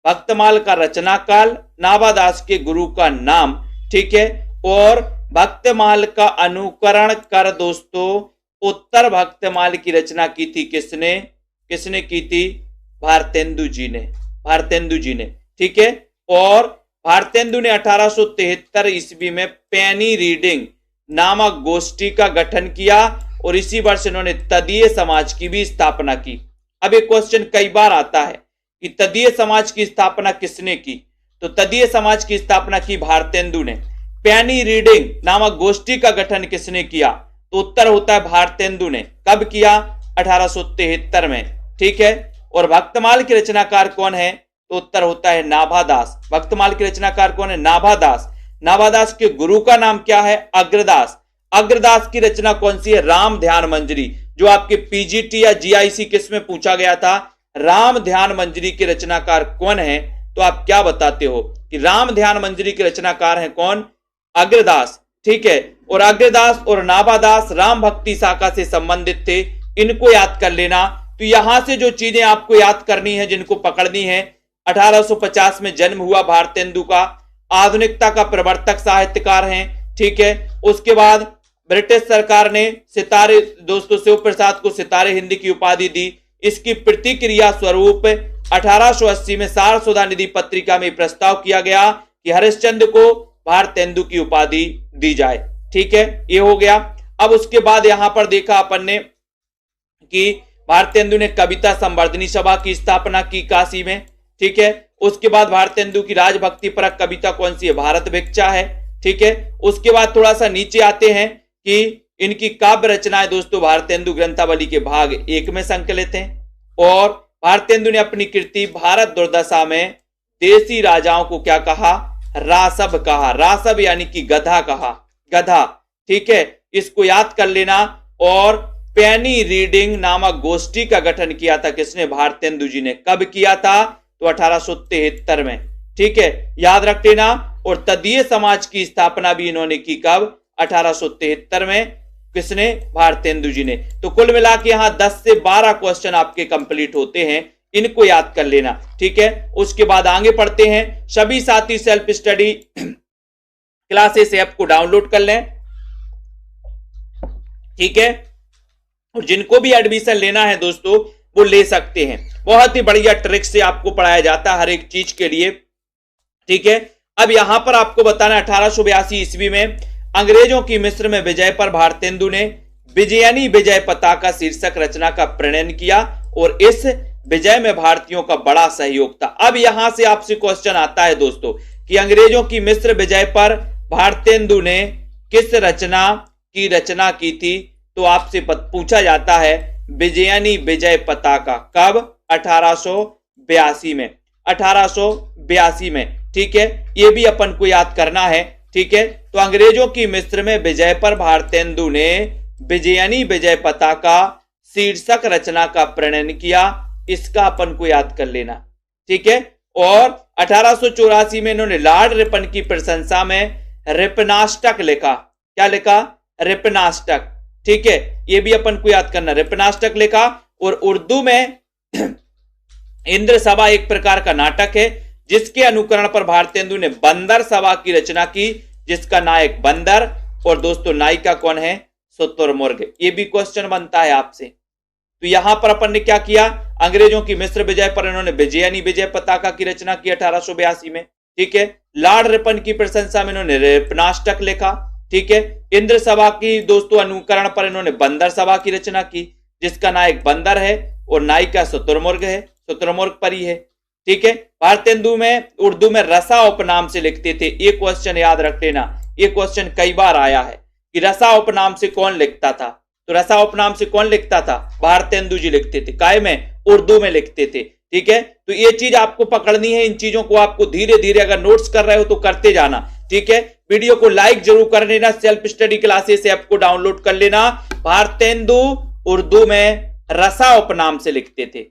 भक्तमाल का रचना काल, नाभादास के गुरु का नाम। ठीक है, और भक्तमाल का अनुकरण कर दोस्तों उत्तर भक्तमाल की रचना की थी किसने? किसने की थी? भारतेंदु जी ने। ठीक है, और भारतेंदु ने 1873 ईस्वी में पेनी रीडिंग नामक गोष्ठी का गठन किया और इसी वर्ष इन्होंने तदीय समाज की भी स्थापना की। अब एक क्वेश्चन कई बार आता है कि तदीय समाज की स्थापना किसने की? तो तदीय समाज की स्थापना की भारतेंदु ने। पेनी रीडिंग नामक गोष्ठी का गठन किसने किया? तो उत्तर होता है भारतेंदु ने। कब किया? 1873 में। ठीक है, और भक्तमाल के रचनाकार कौन है? तो उत्तर होता है नाभादास। भक्तमाल के रचनाकार कौन है? नाभादास। नाभादास के गुरु का नाम क्या है? अग्रदास। अग्रदास की रचना कौन सी है? राम ध्यान मंजरी, जो आपके पीजीटी या जीआईसी किस में पूछा गया था। राम ध्यान मंजरी के रचनाकार कौन है? तो आप क्या बताते हो कि राम ध्यान मंजरी के रचनाकार हैं कौन? अग्रदास। ठीक है, और अग्रदास और नाभादास राम भक्ति शाखा से संबंधित थे। इनको याद कर लेना। तो यहां से जो चीजें आपको याद करनी है, जिनको पकड़नी है, 1850 में जन्म हुआ भारतेंदु का, आधुनिकता का प्रवर्तक साहित्यकार हैं। ठीक है, उसके बाद ब्रिटिश सरकार ने सितारे दोस्तों शिव प्रसाद को सितारे हिंद की उपाधि दी। इसकी प्रतिक्रिया स्वरूप 1880 में सारस्वता निधि पत्रिका में प्रस्ताव किया गया कि हरिश्चंद्र को भारतेंदु की उपाधि दी जाए। ठीक है, ये हो गया। अब उसके बाद यहां पर देखा अपन ने कि भारतेंदु ने कविता संवर्धनी सभा की स्थापना की काशी में। ठीक है, उसके बाद भारतेंदु की राजभक्ति परक कविता कौन सी है? भारत भिक्षा है। ठीक है, उसके बाद थोड़ा सा नीचे आते हैं कि इनकी काव्य रचनाएं दोस्तों भारतेंदु ग्रंथावली के भाग 1 में संकलित हैं। और भारतेंदु ने अपनी कृति भारत दुर्दशा में देसी राजाओं को क्या कहा? रासव कहा। रासव यानी कि गधा कहा। गधा। ठीक है, इसको याद कर लेना। और पेनी रीडिंग नामक गोष्ठी का गठन किया था किसने? भारतेंदु जी ने। कब किया था? तो 1873 में। ठीक है, याद रख लेना। और तदीय समाज की स्थापना भी इन्होंने की कब? 1873 में। किसने? भारतेंदु जी ने। तो कुल मिला के यहां 10 से 12 क्वेश्चन आपके कंप्लीट होते हैं, इनको याद कर लेना। ठीक है, उसके बाद आगे पढ़ते हैं। सभी साथी सेल्फ स्टडी क्लासेस ऐप को डाउनलोड कर लें। ठीक है, और जिनको भी एडमिशन लेना है दोस्तों वो ले सकते हैं। बहुत ही बढ़िया ट्रिक से आपको पढ़ाया जाता है हर एक चीज के लिए। ठीक है, अब यहां पर आपको बताना 1882 ईस्वी में अंग्रेजों की मिस्र में विजय पर भारतेंदु ने विजयनी विजय पताका शीर्षक रचना का प्रणयन किया और इस विजय में भारतीयों का बड़ा सहयोग था। अब यहां से आपसे क्वेश्चन आता है दोस्तों कि अंग्रेजों की मिस्र विजय पर भारतेंदु ने किस रचना की थी? तो आपसे पूछा जाता है विजयनी विजय पताका। कब? 1882 में। 1882 में। ठीक है, ये भी अपन को याद करना है। ठीक है, तो अंग्रेजों की मिस्र में विजय पर भारतेंदु ने विजयनी विजय पताका शीर्षक रचना का प्रणयन किया। इसका अपन को याद कर लेना। ठीक है, और 1884 में इन्होंने लॉर्ड रिपन की प्रशंसा में रिपनाष्टक लिखा। क्या लिखा? रिपनाष्टक। ठीक है, ये भी अपन को याद करना। रिपनाष्टक लिखा। और उर्दू में इंद्र सभा एक प्रकार का नाटक है जिसके अनुकरण पर भारतेंदु ने बंदर सभा की रचना की, जिसका नायक बंदर और दोस्तों नायिका कौन है? शुतुरमुर्ग। ये भी क्वेश्चन बनता है आपसे। तो यहां पर अपन ने क्या किया, अंग्रेजों की मिस्र विजय पर इन्होंने विजयनी विजय पताका की रचना की 1882 में। ठीक है, लॉर्ड रिपन की प्रशंसा में इन्होंने रिपनाष्टक लिखा। ठीक है, इंद्र सभा की दोस्तों अनुकरण पर इन्होंने बंदर सभा की रचना की, जिसका नायक बंदर है और नायिका शुतुरमुर्ग है, शुतुरमुर्ग परी है। ठीक है, भारतेंदु में उर्दू में रसा उपनाम से लिखते थे। एक क्वेश्चन याद रख लेना, ये क्वेश्चन कई बार आया है कि रसा उपनाम से कौन लिखता था। तो रसा उपनाम से कौन लिखता था, भारतेंदु जी लिखते थे। काय में, उर्दू में लिखते थे। ठीक है, तो ये चीज आपको पकड़नी है। इन चीजों को आपको धीरे धीरे अगर नोट्स कर रहे हो तो करते जाना। ठीक है, वीडियो को लाइक जरूर कर लेना। सेल्फ स्टडी क्लासेस ऐप को डाउनलोड कर लेना। भारतेंदु उर्दू में रसा उपनाम से लिखते थे।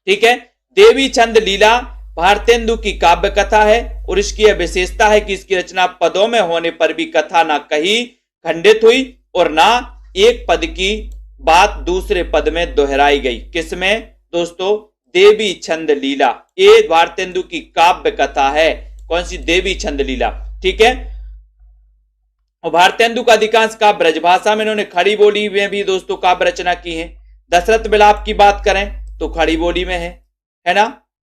ठीक है, देवी छंद लीला भारतेंदु की काव्य कथा है और इसकी यह विशेषता है कि इसकी रचना पदों में होने पर भी कथा ना कहीं खंडित हुई और ना एक पद की बात दूसरे पद में दोहराई गई। किसमें दोस्तों, देवी छंद लीला, ये भारतेंदु की काव्य कथा है। कौन सी, देवी छंद लीला। ठीक है, और भारतेंदु का अधिकांश काव्य ब्रजभाषा में, इन्होंने खड़ी बोली में भी दोस्तों काव्य रचना की है। दशरथ विलाप की बात करें तो खड़ी बोली में है ना।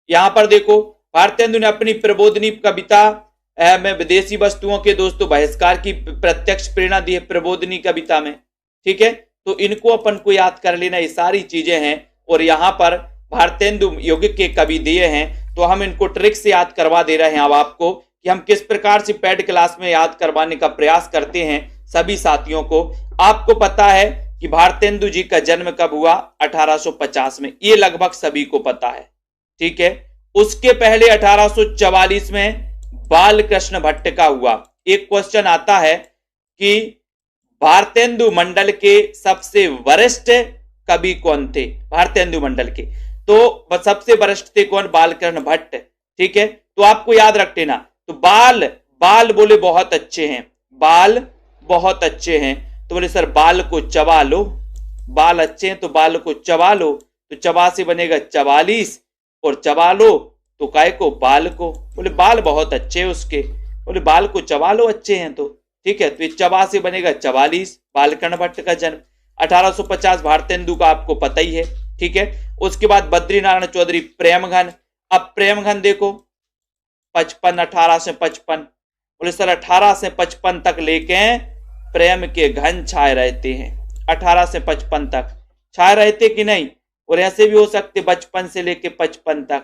यहां पर देखो, भारतेंदु ने अपनी प्रबोधनी कविता में विदेशी वस्तुओं के दोस्तों बहिष्कार की प्रत्यक्ष प्रेरणा दी है प्रबोधनी कविता में। ठीक है, तो इनको अपन को याद कर लेना, ये सारी चीजें हैं। और यहां पर भारतेंदु युग के कवि दिए हैं, तो हम इनको ट्रिक से याद करवा दे रहे हैं अब आपको कि हम किस प्रकार से पेड क्लास में याद करवाने का प्रयास करते हैं सभी साथियों को। आपको पता है कि भारतेंदु जी का जन्म कब हुआ, 1850 में, ये लगभग सभी को पता है। ठीक है, उसके पहले 1844 में बाल कृष्ण भट्ट का हुआ। एक क्वेश्चन आता है कि भारतेंदु मंडल के सबसे वरिष्ठ कवि कौन थे, भारतेंदु मंडल के, तो सबसे वरिष्ठ थे कौन, बालकृष्ण भट्ट। ठीक है, तो आपको याद रख लेना। तो बाल बाल बोले बहुत अच्छे हैं, बाल बहुत अच्छे हैं, तो बोले सर बाल को चबा लो, बाल अच्छे हैं तो बाल को चबा लो, तो चबा से बनेगा 44 और चबा लो तो काय को, बाल को। बोले बाल बहुत अच्छे हैं उसके, बोले बाल को चबा लो, अच्छे हैं तो। ठीक है, तो ये चबा से बनेगा 44। बालकृष्ण भट्ट का जन्म 1850, भारतेंदु का आपको पता ही है। ठीक है, उसके बाद बद्रीनारायण चौधरी प्रेमघन। अब प्रेमघन देखो 55, 1855, बोले सर 1855 तक लेके प्रेम के घन छाए रहते हैं। 1855 तक छाए रहते कि नहीं, और ऐसे भी हो सकते बचपन से लेके 55 तक,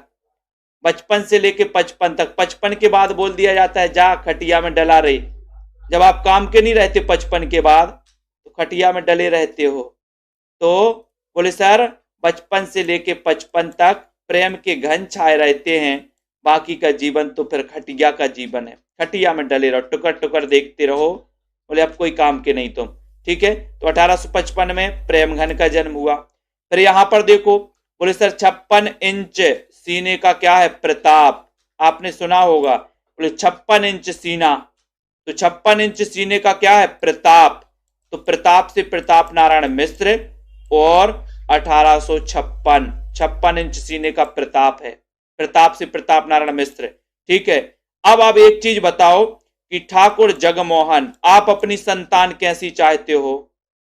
बचपन से लेके 55 तक। 55 के बाद बोल दिया जाता है जा खटिया में डला रहे। जब आप काम के नहीं रहते 55 के बाद तो खटिया में डले रहते हो। तो बोले सर बचपन से लेके 55 तक प्रेम के घन छाए रहते हैं, बाकी का जीवन तो फिर खटिया का जीवन है। खटिया में डले रहो, टुकर टुकर देखते रहो, बोले अब कोई काम के नहीं तुम। ठीक है, तो 1855 में प्रेमघन का जन्म हुआ। फिर यहां पर देखो, बोले सर 56 इंच सीने का क्या है, प्रताप। आपने सुना होगा, बोले 56 इंच सीना, तो 56 इंच सीने का क्या है, प्रताप। तो प्रताप से प्रताप नारायण मिश्र और 1856, 56 इंच सीने का प्रताप है, प्रताप से प्रताप नारायण मिश्र। ठीक है, अब आप एक चीज बताओ कि ठाकुर जगमोहन, आप अपनी संतान कैसी चाहते हो,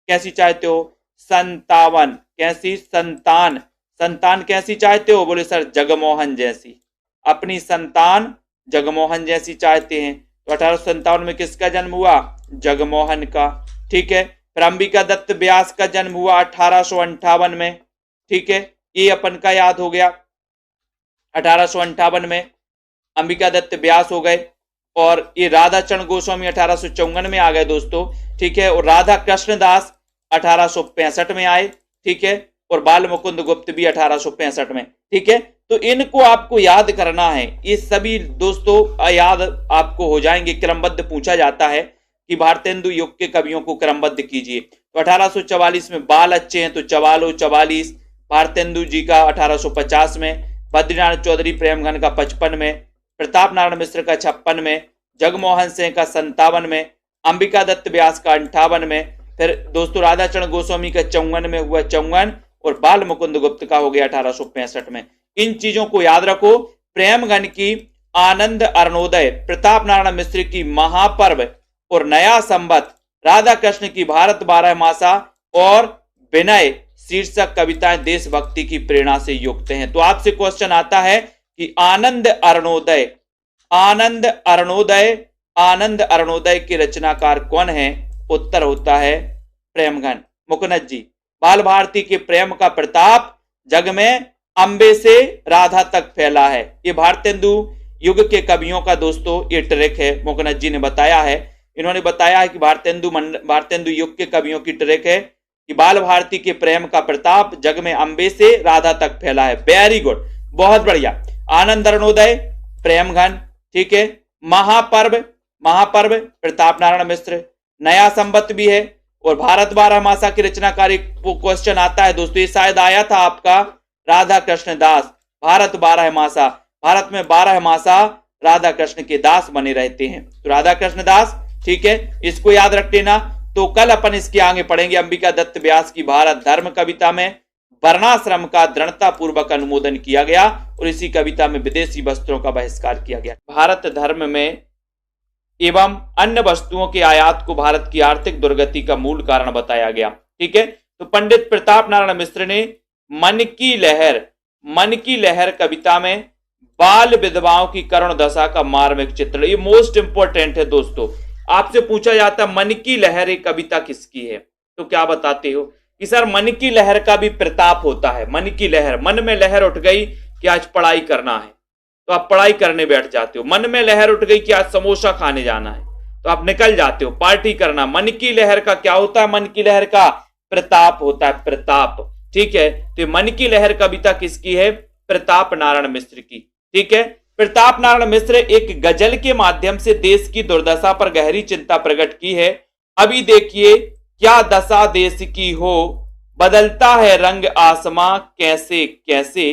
कैसी चाहते हो, 57, कैसी संतान, संतान कैसी चाहते हो, बोले सर जगमोहन जैसी, अपनी संतान जगमोहन जैसी चाहते हैं। तो 1857 में किसका जन्म हुआ, जगमोहन का। ठीक है, फिर अंबिका दत्त व्यास का जन्म हुआ 1858 में। ठीक है, ये अपन का याद हो गया। 1858 में अंबिका दत्त व्यास हो गए, और ये राधा चरण गोस्वामी 1854 में आ गए दोस्तों। ठीक है, और राधा कृष्ण दास 1865 में आए। ठीक है, और बाल मुकुंद गुप्त भी 1865 में। ठीक है, तो इनको आपको याद करना है। ये सभी दोस्तों याद आपको हो जाएंगे। क्रमबद्ध पूछा जाता है कि भारतेंदु युग के कवियों को क्रमबद्ध कीजिए। तो 1844 में बाल अच्छे हैं तो चवालो 44, भारतेंदु जी का 1850 में, बद्रीनारायण चौधरी प्रेमघन का 55 में, प्रताप नारायण मिश्र का 56 में, जगमोहन सिंह का 57 में, अंबिका दत्त व्यास का 58 में, फिर दोस्तों राधा चरण गोस्वामी का 54 में हुआ 54, और बाल मुकुंद गुप्त का हो गया 1865 में। इन चीजों को याद रखो। प्रेमघन की आनंद अरुणोदय, प्रताप नारायण मिश्र की महापर्व और नया संवत, राधा कृष्ण की भारत 12 मासा और विनय शीर्षक कविताएं देशभक्ति की प्रेरणा से युक्त हैं। तो आपसे क्वेश्चन आता है कि आनंद अरुणोदय, आनंद अरुणोदय, आनंद अरुणोदय के रचनाकार कौन है? उत्तर होता है प्रेमघन मुकुंद जी। बाल भारती के प्रेम का प्रताप जग में अंबे से राधा तक फैला है। ये भारतेंदु युग के कवियों का दोस्तों ये ट्रैक है, मुकुंद जी ने बताया है। इन्होंने बताया है कि भारतेंदु युग के कवियों की ट्रैक है कि बाल भारती के प्रेम का प्रताप जग में अंबे से राधा तक फैला है। वेरी गुड, बहुत बढ़िया। आनंद अरुणोदय प्रेमघन, ठीक है। महापर्व, महापर्व प्रताप नारायण मिश्र। नया संवत भी है। और भारत 12 मासा की रचनाकारी क्वेश्चन आता है दोस्तों, ये शायद आया था आपका राधा कृष्ण दास। भारत 12 मासा, भारत में 12 मासा राधा कृष्ण के दास बने रहते हैं, तो राधा कृष्ण दास, ठीक है, इसको याद रख लेना। तो कल अपन इसके आगे पढ़ेंगे अंबिका दत्त व्यास की भारत धर्म कविता में वर्णाश्रम का दृढ़ता पूर्वक अनुमोदन किया गया और इसी कविता में विदेशी वस्त्रों का बहिष्कार किया गया। भारत धर्म में एवं अन्य वस्तुओं के आयात को भारत की आर्थिक दुर्गति का मूल कारण बताया गया, ठीक है। तो पंडित प्रताप नारायण मिश्र ने मन की लहर, मन की लहर कविता में बाल विधवाओं की करुण दशा का मार्मिक चित्रण, ये मोस्ट इंपोर्टेंट है दोस्तों। आपसे पूछा जाता है मन की लहर एक कविता किसकी है, तो क्या बताते हो कि सर मन की लहर का भी प्रताप होता है। मन की लहर, मन में लहर उठ गई कि आज पढ़ाई करना है तो आप पढ़ाई करने बैठ जाते हो। मन में लहर उठ गई कि आज समोसा खाने जाना है तो आप निकल जाते हो पार्टी करना। मन की लहर का क्या होता है? मन की लहर का प्रताप होता है, प्रताप, ठीक है। तो मन की लहर कविता किसकी है? प्रताप नारायण मिश्र की, ठीक है। प्रताप नारायण मिश्र एक गजल के माध्यम से देश की दुर्दशा पर गहरी चिंता प्रकट की है। अभी देखिए क्या दशा देश की हो, बदलता है रंग आसमां कैसे कैसे,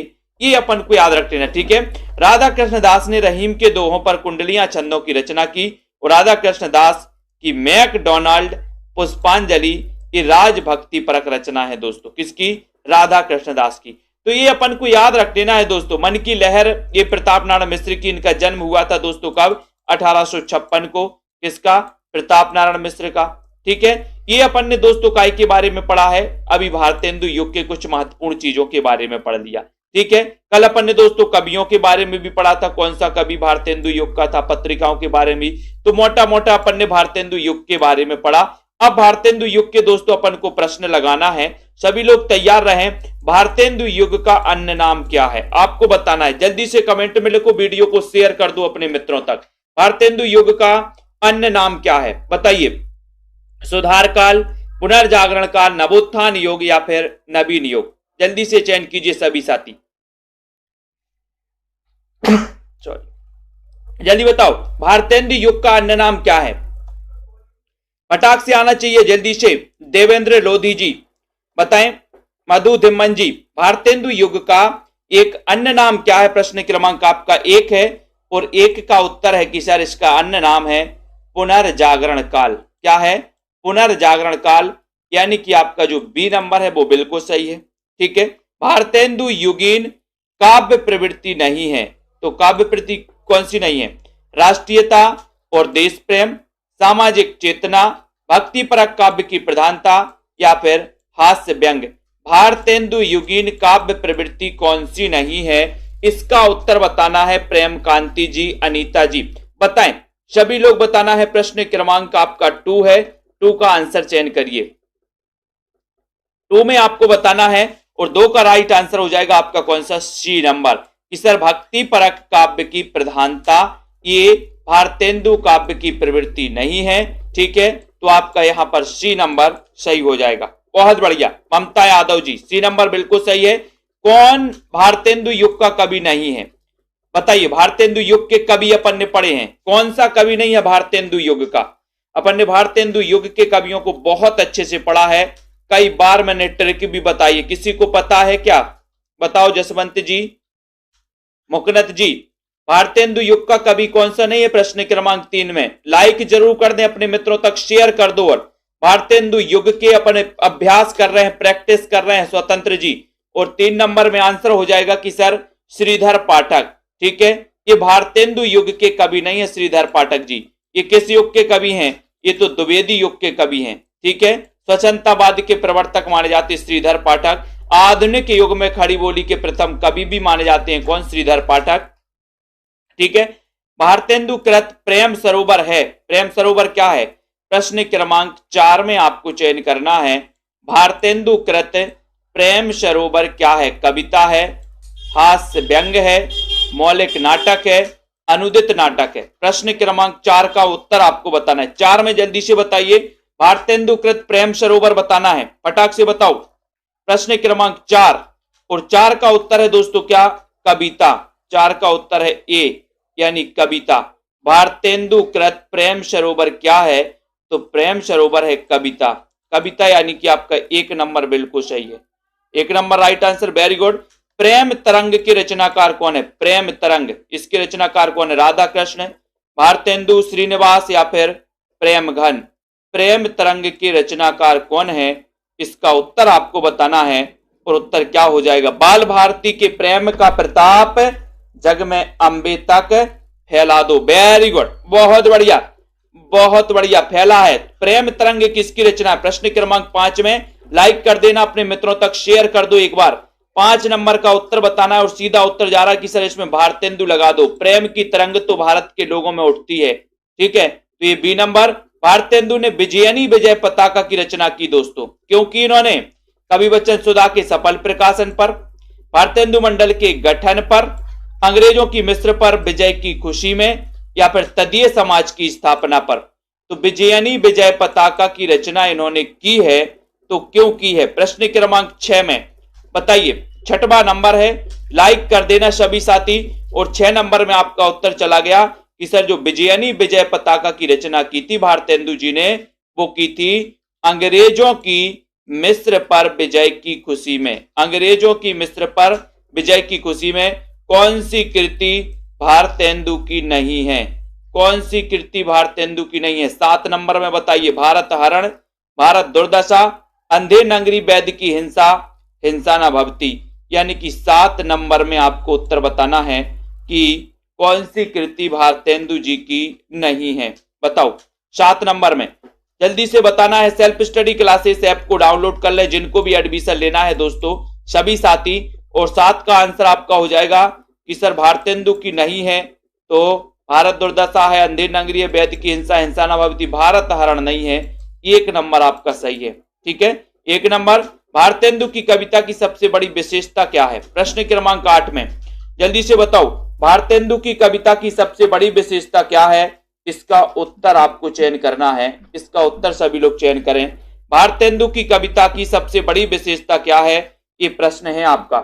ये अपन को याद रख लेना, ठीक है। राधा कृष्ण दास ने रहीम के दोहों पर कुंडलियां छंदों की रचना की और राधा कृष्ण दास की मैकडोनाल्ड पुष्पांजलि ये राजभक्ति परक रचना है दोस्तों। किसकी? राधा कृष्ण दास की। तो ये अपन को याद रख लेना है दोस्तों। मन की लहर ये प्रताप नारायण मिश्र की, इनका जन्म हुआ था दोस्तों कब? 1856 को। किसका? प्रताप नारायण मिश्र का, ठीक है। ये अपन ने दोस्तों काय के बारे में पढ़ा है, अभी भारतेंदु युग के कुछ महत्वपूर्ण चीजों के बारे में पढ़ लिया, ठीक है। कल अपन ने दोस्तों कवियों के बारे में भी पढ़ा था, कौन सा कवि भारतेंदु युग का था, पत्रिकाओं के बारे में। तो मोटा मोटा अपन ने भारतेंदु युग के बारे में पढ़ा। अब भारतेंदु युग के दोस्तों अपन को प्रश्न लगाना है, सभी लोग तैयार रहें। भारतेंदु युग का अन्य नाम क्या है आपको बताना है, जल्दी से कमेंट में लिखो, वीडियो को शेयर कर दो अपने मित्रों तक। भारतेंदु युग का अन्य नाम क्या है बताइए? सुधार काल, पुनर्जागरण काल, नवोत्थान युग या फिर नवीन युग? जल्दी से चयन कीजिए सभी साथी, जल्दी बताओ भारतेंदु युग का अन्य नाम क्या है? फटाक से आना चाहिए जल्दी से। देवेंद्र लोधी जी बताएं, मधु धिम्मन जी, भारतेंदु युग का एक अन्य नाम क्या है? प्रश्न क्रमांक आपका 1 है और 1 का उत्तर है कि सर इसका अन्य नाम है पुनर्जागरण काल। क्या है? पुनर्जागरण काल, यानी कि आपका जो बी नंबर है वो बिल्कुल सही है, ठीक है। भारतेंदु युगीन काव्य प्रवृत्ति नहीं है, तो काव्य प्रवृत्ति कौन सी नहीं है? राष्ट्रीयता और देश प्रेम, सामाजिक चेतना, भक्तिपरक काव्य की प्रधानता या फिर हास्य व्यंग। भारतेंदु युगीन काव्य प्रवृत्ति कौन सी नहीं है? इसका उत्तर बताना है प्रेम कांति जी, अनीता जी बताएं, सभी लोग बताना है। प्रश्न क्रमांक आपका 2 है, 2 का आंसर चयन करिए। 2 में आपको बताना है और 2 का राइट आंसर हो जाएगा आपका कौन सा? सी नंबर कि सर भक्ति परक काव्य की प्रधानता ये भारतेंदु काव्य की प्रवृत्ति नहीं है, ठीक है। तो आपका यहां पर सी नंबर सही हो जाएगा। बहुत बढ़िया ममता यादव जी, सी नंबर बिल्कुल सही है। कौन भारतेंदु युग का कवि नहीं है बताइए? भारतेंदु युग के कवि अपन ने पढ़े हैं, कौन सा कवि नहीं है भारतेंदु युग का? अपन ने भारतेंदु युग के कवियों को बहुत अच्छे से पढ़ा है, कई बार मैंने ट्रिक भी बताई है। किसी को पता है क्या? बताओ जसवंत जी, मुकनत जी, भारतेंदु युग का कवि कौन सा नहीं है? प्रश्न क्रमांक 3 में लाइक जरूर कर दें, अपने मित्रों तक शेयर कर दो। और भारतेंदु युग के अपने अभ्यास कर रहे हैं, प्रैक्टिस कर रहे हैं स्वतंत्र जी। और 3 नंबर में आंसर हो जाएगा कि सर श्रीधर पाठक, ठीक है। ये भारतेंदु युग के कवि नहीं है श्रीधर पाठक जी, ये किस युग के कवि हैं? ये तो द्विवेदी युग के कवि हैं, ठीक है। स्वच्छंदतावाद के प्रवर्तक माने जाते श्रीधर पाठक। आधुनिक युग में खड़ी बोली के प्रथम कवि भी माने जाते हैं कौन? श्रीधर पाठक। ठीक है। भारतेंदुकृत प्रेम सरोवर है, प्रेम सरोवर क्या है? प्रश्न क्रमांक 4 में आपको चयन करना है। भारतेंदुकृत प्रेम सरोवर क्या है? कविता है, हास्य व्यंग है, मौलिक नाटक है, अनुदित नाटक है। प्रश्न क्रमांक 4 का उत्तर आपको बताना है। 4 में जल्दी से बताइए। भारतेंदुकृत प्रेम सरोवर बताना है, फटाक से बताओ। प्रश्न क्रमांक 4 और 4 का उत्तर है दोस्तों क्या? कविता। 4 का उत्तर है ए यानी कविता। भारतेंदुकृत प्रेम सरोवर क्या है? तो प्रेम सरोवर है कविता। कविता यानी कि आपका 1 नंबर बिल्कुल सही है, 1 number right answer, very good. Prem Tarang के रचनाकार कौन है? प्रेम तरंग, इसके रचनाकार कौन है? राधा कृष्ण, भारतेंदु, श्रीनिवास या फिर प्रेम घन? प्रेम तरंग के रचनाकार कौन है? इसका उत्तर आपको बताना है और उत्तर क्या हो जाएगा? बाल भारती के प्रेम का प्रताप जग में अंबे तक फैला दो। वेरी गुड, बहुत बढ़िया, बहुत बढ़िया, फैला है। प्रेम तरंग किसकी रचना है? प्रश्न क्रमांक 5 में लाइक कर देना, अपने मित्रों तक शेयर कर दो एक बार। 5 नंबर का उत्तर बताना है और सीधा उत्तर जा रहा है कि सर इसमें भारतेंदु लगा दो। प्रेम की तरंग तो भारत के लोगों में उठती है। ठीक है, तो ये बी नंबर। भारतेंदु ने विजयनी विजय पताका की रचना की दोस्तों, क्योंकि इन्होंने कवि बच्चन सुधा के सफल प्रकाशन पर, भारतेंदु मंडल के गठन पर, अंग्रेजों की मिस्र पर विजय की खुशी में या फिर तदीय समाज की स्थापना पर। तो विजयनी विजय पताका की रचना इन्होंने की है, तो क्यों की है? प्रश्न क्रमांक 6 में बताइए। 6वां नंबर है, लाइक कर देना सभी साथी। और 6 नंबर में आपका उत्तर चला गया कि सर जो विजयनी विजय पताका की रचना की थी भारतेंदु जी ने, वो की थी अंग्रेजों की मिस्र पर विजय की खुशी में। अंग्रेजों की मिस्र पर विजय की खुशी में कौन सी कृति भारतेंदु की नहीं है? कौन सी कृति भारतेंदु की नहीं है? 7 नंबर में बताइए। भारत हरण, भारत दुर्दशा, अंधे नंगरी वैद्य की हिंसा, हिंसा न भवती। यानी कि 7 नंबर में आपको उत्तर बताना है कि कौन सी कृति भारतेंदु जी की नहीं है, बताओ 7 नंबर में। जल्दी से बताना है। सेल्फ स्टडी क्लासेस ऐप को डाउनलोड कर ले, जिनको भी एडमिशन लेना है दोस्तों सभी साथी। और 7 का आंसर आपका हो जाएगा कि सर भारतेंदु की नहीं है, तो भारत दुर्दशा है, अंधे नंगरी है, वैद्य की हिंसा, हिंसा न भवती, भारत हरण नहीं है। 1 नंबर आपका सही है। ठीक है, 1 नंबर। भारतेंदु की कविता की सबसे बड़ी विशेषता क्या है? प्रश्न क्रमांक 8 में जल्दी से बताओ। भारतेंदु की कविता की सबसे बड़ी विशेषता क्या है? इसका उत्तर आपको चयन करना है। इसका उत्तर सभी लोग चयन करें। भारतेंदु की कविता की सबसे बड़ी विशेषता क्या है? ये प्रश्न है आपका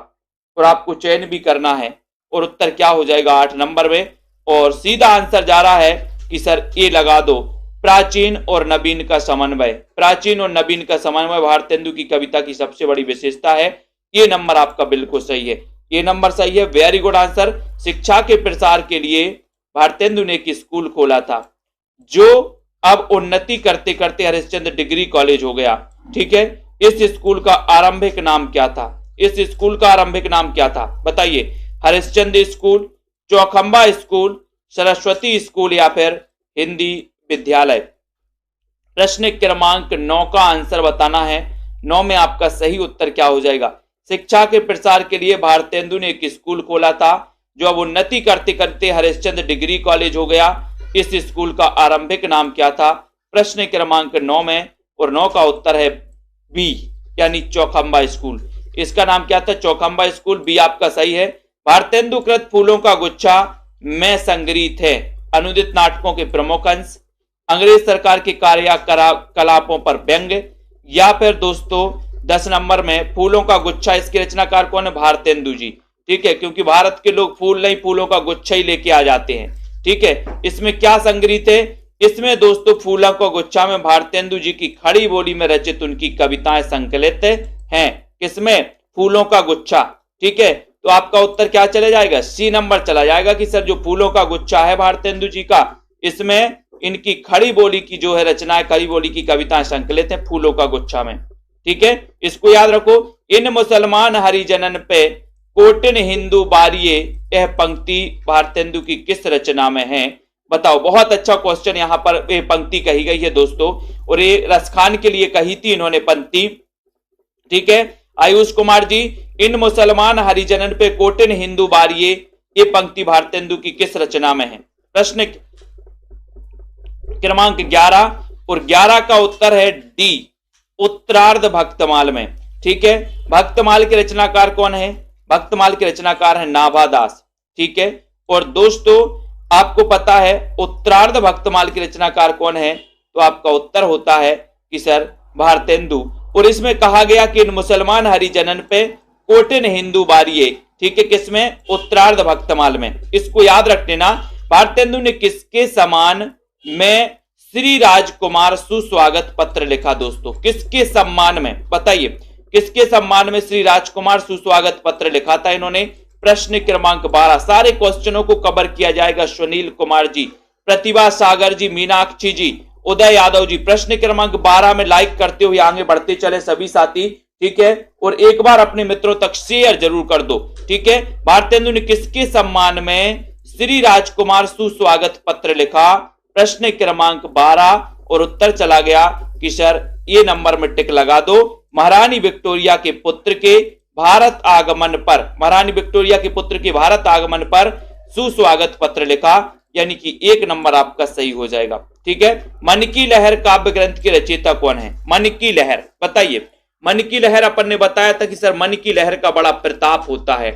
और आपको चयन भी करना है और उत्तर क्या हो जाएगा 8 नंबर में। और सीधा आंसर जा रहा है कि सर ये लगा दो, प्राचीन और नवीन का समन्वय। प्राचीन और नवीन का समन्वय भारतेंदु की कविता की सबसे बड़ी विशेषता है। ये नंबर आपका बिल्कुल सही है, ये नंबर सही है, वेरी गुड आंसर। शिक्षा के प्रसार के लिए भारतेंदु ने एक स्कूल खोला था, जो अब उन्नति करते करते हरिश्चंद्र डिग्री कॉलेज हो गया। ठीक है, इस स्कूल का आरंभिक नाम क्या था? इस स्कूल का आरंभिक नाम क्या था बताइए? Harishchandra school, Chaukhamba school, Saraswati school या फिर हिंदी विद्यालय? प्रश्न क्रमांक 9 का आंसर बताना है। 9 में आपका सही उत्तर क्या हो जाएगा? शिक्षा के प्रसार के लिए भारतेंदु ने एक स्कूल खोला था, जो अब उन्नति करते करते हरिश्चंद्र डिग्री कॉलेज हो गया। इस स्कूल का आरंभिक नाम क्या था? प्रश्न क्रमांक 9 में, और 9 का उत्तर है बी यानी चौखंबा स्कूल। इसका नाम क्या था? चौखंबा स्कूल। बी आपका सही है। भारतेंदुकृत फूलों का गुच्छा में संग्रहित है अनुदित नाटकों के प्रमुख अंश, अंग्रेज सरकार के कार्यकलापों पर व्यंग, या फिर दोस्तों 10 नंबर में फूलों का गुच्छा, इसके रचनाकार कौन है? भारतेंदु जी। ठीक है, क्योंकि भारत के लोग फूल नहीं, फूलों का गुच्छा ही लेके आ जाते हैं। ठीक है, इसमें क्या संग्रहित है? इसमें दोस्तों फूलों का गुच्छा में भारतेंदु जी की खड़ी बोली में रचित उनकी कविताएं संकलित हैं। किसमें? फूलों का गुच्छा। ठीक है, तो आपका उत्तर क्या चले जाएगा? सी नंबर चला जाएगा कि सर जो फूलों का गुच्छा है भारतेंदु जी का, इसमें इनकी खड़ी बोली की जो है रचनाएं, खड़ी बोली की कविताएं संकलित हैं फूलों का गुच्छा में। ठीक है, इसको याद रखो। इन मुसलमान हरिजनन पे कोटिन हिंदू बारिये, यह पंक्ति भारतेंदु की किस रचना में है? बताओ। बहुत अच्छा क्वेश्चन यहाँ पर पंक्ति कही गई है दोस्तों, और ये रसखान के लिए कही थी इन्होंने पंक्ति। ठीक है, आयुष कुमार जी, इन मुसलमान हरिजनन पे कोटिन हिंदू बारिये, ये पंक्ति भारतेंदु की किस रचना में है? प्रश्न क्रमांक 11, और 11 का उत्तर है डी, उत्तरार्ध भक्तमाल में। ठीक है, भक्तमाल के रचनाकार कौन है? भक्तमाल के रचनाकार है नाभादास। ठीक है, और दोस्तों आपको पता है उत्तरार्ध भक्तमाल के रचनाकार कौन है? तो आपका उत्तर होता है कि सर भारतेंदु। और इसमें कहा गया कि इन मुसलमान हरिजनन पे कोटिन हिंदू बारिये। ठीक है, किसमें? उत्तरार्ध भक्तमाल में। इसको याद रख लेना। भारतेंदु ने किसके सम्मान में श्री राजकुमार सुस्वागत पत्र लिखा दोस्तों? किसके सम्मान में बताइए, किसके सम्मान में श्री राजकुमार सुस्वागत पत्र लिखा था इन्होंने? प्रश्न क्रमांक 12। सारे क्वेश्चनों को कवर किया जाएगा। सुनील कुमार जी, प्रतिभा सागर जी, मीनाक्षी जी, उदय यादव जी, प्रश्न क्रमांक 12 में लाइक करते हुए आगे बढ़ते चले सभी साथी। ठीक है, और एक बार अपने मित्रों तक शेयर जरूर कर दो। ठीक है, भारतेंदु ने किसके सम्मान में श्री राजकुमार सुस्वागत पत्र लिखा? प्रश्न क्रमांक 12, और उत्तर चला गया कि सर ये नंबर में टिक लगा दो। महारानी विक्टोरिया के पुत्र के भारत आगमन पर, महारानी विक्टोरिया के पुत्र के भारत आगमन पर सुस्वागत पत्र लिखा, यानी कि एक नंबर आपका सही हो जाएगा। ठीक है, मन की लहर काव्य ग्रंथ के रचयिता कौन है? मन की लहर बताइए। मन की लहर अपन ने बताया था कि सर मन की लहर का बड़ा प्रताप होता है।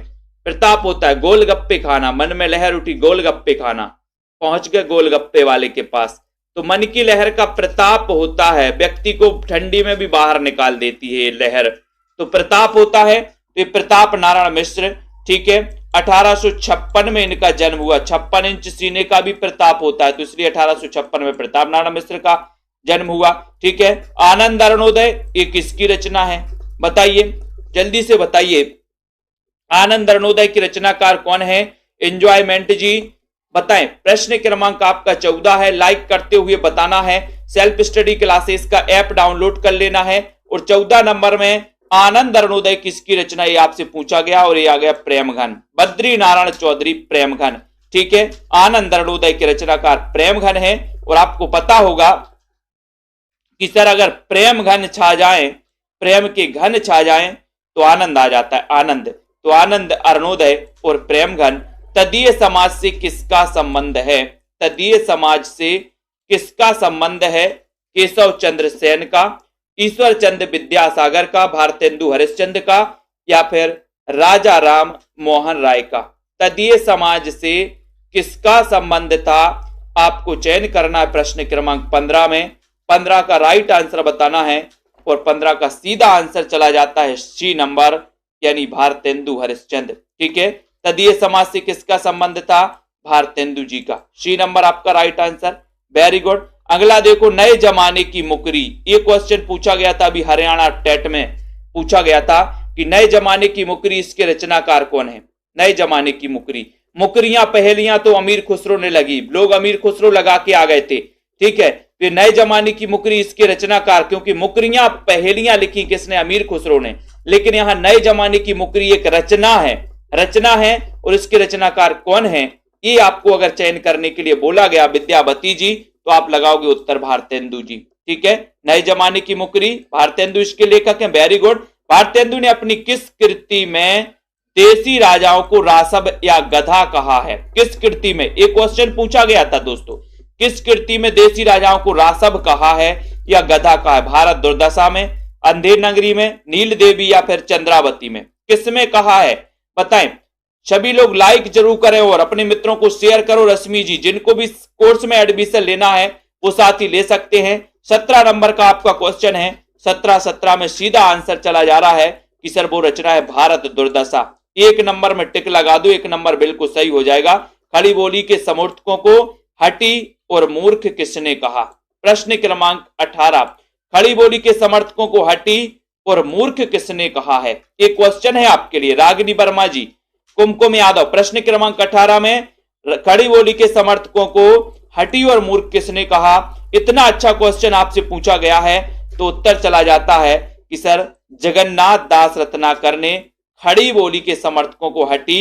प्रताप होता है गोलगप्पे खाना, मन में लहर उठी गोलगप्पे खाना, पहुंच गए गोलगप्पे वाले के पास। तो मन की लहर का प्रताप होता है, व्यक्ति को ठंडी में भी बाहर निकाल देती है ये लहर, तो प्रताप होता है। तो ये प्रताप नारायण मिश्र। ठीक है, 1856 में इनका जन्म हुआ। 56 इंच सीने का भी प्रताप होता है, तो इसलिए 1856 में प्रताप नारायण मिश्र का जन्म हुआ। ठीक है, आनंद अरुणोदय ये किसकी रचना है? बताइए, जल्दी से बताइए। आनंद अरुणोदय की रचनाकार कौन है? एंजॉयमेंट जी बताएं। प्रश्न क्रमांक आपका 14 है। लाइक करते हुए बताना है। सेल्फ स्टडी क्लासेस का ऐप डाउनलोड कर लेना है। और 14 नंबर में आनंद अरुणोदय किसकी रचना, ये आपसे पूछा गया, और ये आ गया प्रेमघन, बद्री नारायण चौधरी प्रेमघन। ठीक है, आनंद अरुणोदय के रचनाकार प्रेमघन है। और आपको पता होगा कि सर अगर प्रेम घन छा जाए, प्रेम के घन छा जाए तो आनंद आ जाता है, आनंद। तो आनंद अरुणोदय और प्रेम घन तदीय समाज से किसका संबंध है? तदीय समाज से किसका संबंध है? केशव चंद्र सेन का, ईश्वर चंद्र विद्यासागर का, भारतेंदु हरिश्चंद्र का, या फिर राजा राम मोहन राय का? तदीय समाज से किसका संबंध था? आपको चयन करना है प्रश्न क्रमांक 15 में। 15 का राइट आंसर बताना है, और 15 का सीधा आंसर चला जाता है सी नंबर, यानी भारतेंदु हरिश्चंद्र। ठीक है, तदीय समाज से किसका संबंध था? भारतेंदु जी का। सी नंबर आपका राइट आंसर। Very good. अगला देखो, नए जमाने की मुकरी। ये क्वेश्चन पूछा गया था, अभी हरियाणा टेट में पूछा गया था कि नए जमाने की मुकरी, इसके रचनाकार कौन है? नए जमाने की मुकरी। मुकरियां पहेलियां तो अमीर खुसरो ने लगी, लोग अमीर खुसरो लगा के आ गए थे। ठीक है, फिर नए जमाने की मुकरी इसके रचनाकार, क्योंकि मुकरियां पहेलियां लिखी किसने? अमीर खुसरो ने। लेकिन यहां नए जमाने की मुकरी एक रचना है, रचना है, और इसके रचनाकार कौन है? ये आपको अगर चयन करने के लिए बोला गया विद्यावती जी, तो आप लगाओगे उत्तर भारतेंदु जी। ठीक है, नए जमाने की मुकरी, भारतेंदु इसके लेखक हैं। Very good. भारतेंदु ने अपनी किस कृति में देसी राजाओं को रासब या गधा कहा है? किस कृति में? एक क्वेश्चन पूछा गया था दोस्तों, किस कृति में देसी राजाओं को रासब कहा है या गधा कहा है? भारत दुर्दशा में, अंधेर नगरी में, नील देवी, या फिर चंद्रावती में? किसमें कहा है बताएं। सभी लोग लाइक जरूर करें और अपने मित्रों को शेयर करो। रश्मि जी, जिनको भी कोर्स में एडमिशन लेना है वो साथ ही ले सकते हैं। 17 नंबर का आपका क्वेश्चन है। 17 में सीधा आंसर चला जा रहा है कि सर वो रचना है भारत दुर्दशा। एक नंबर में टिक लगा दो, एक नंबर बिल्कुल सही हो जाएगा। खड़ी बोली के समर्थकों को हटी और मूर्ख किसने कहा? प्रश्न क्रमांक 18, खड़ी बोली के समर्थकों को हटी और मूर्ख किसने कहा है? एक क्वेश्चन है आपके लिए। रागिनी वर्मा जी, कुमकुम यादव, प्रश्न क्रमांक 18 में खड़ी बोली के समर्थकों को हटी और मूर्ख किसने कहा? इतना अच्छा क्वेश्चन आपसे पूछा गया है तो उत्तर चला जाता है कि सर जगन्नाथ दास रत्नाकर ने खड़ी बोली के समर्थकों को हटी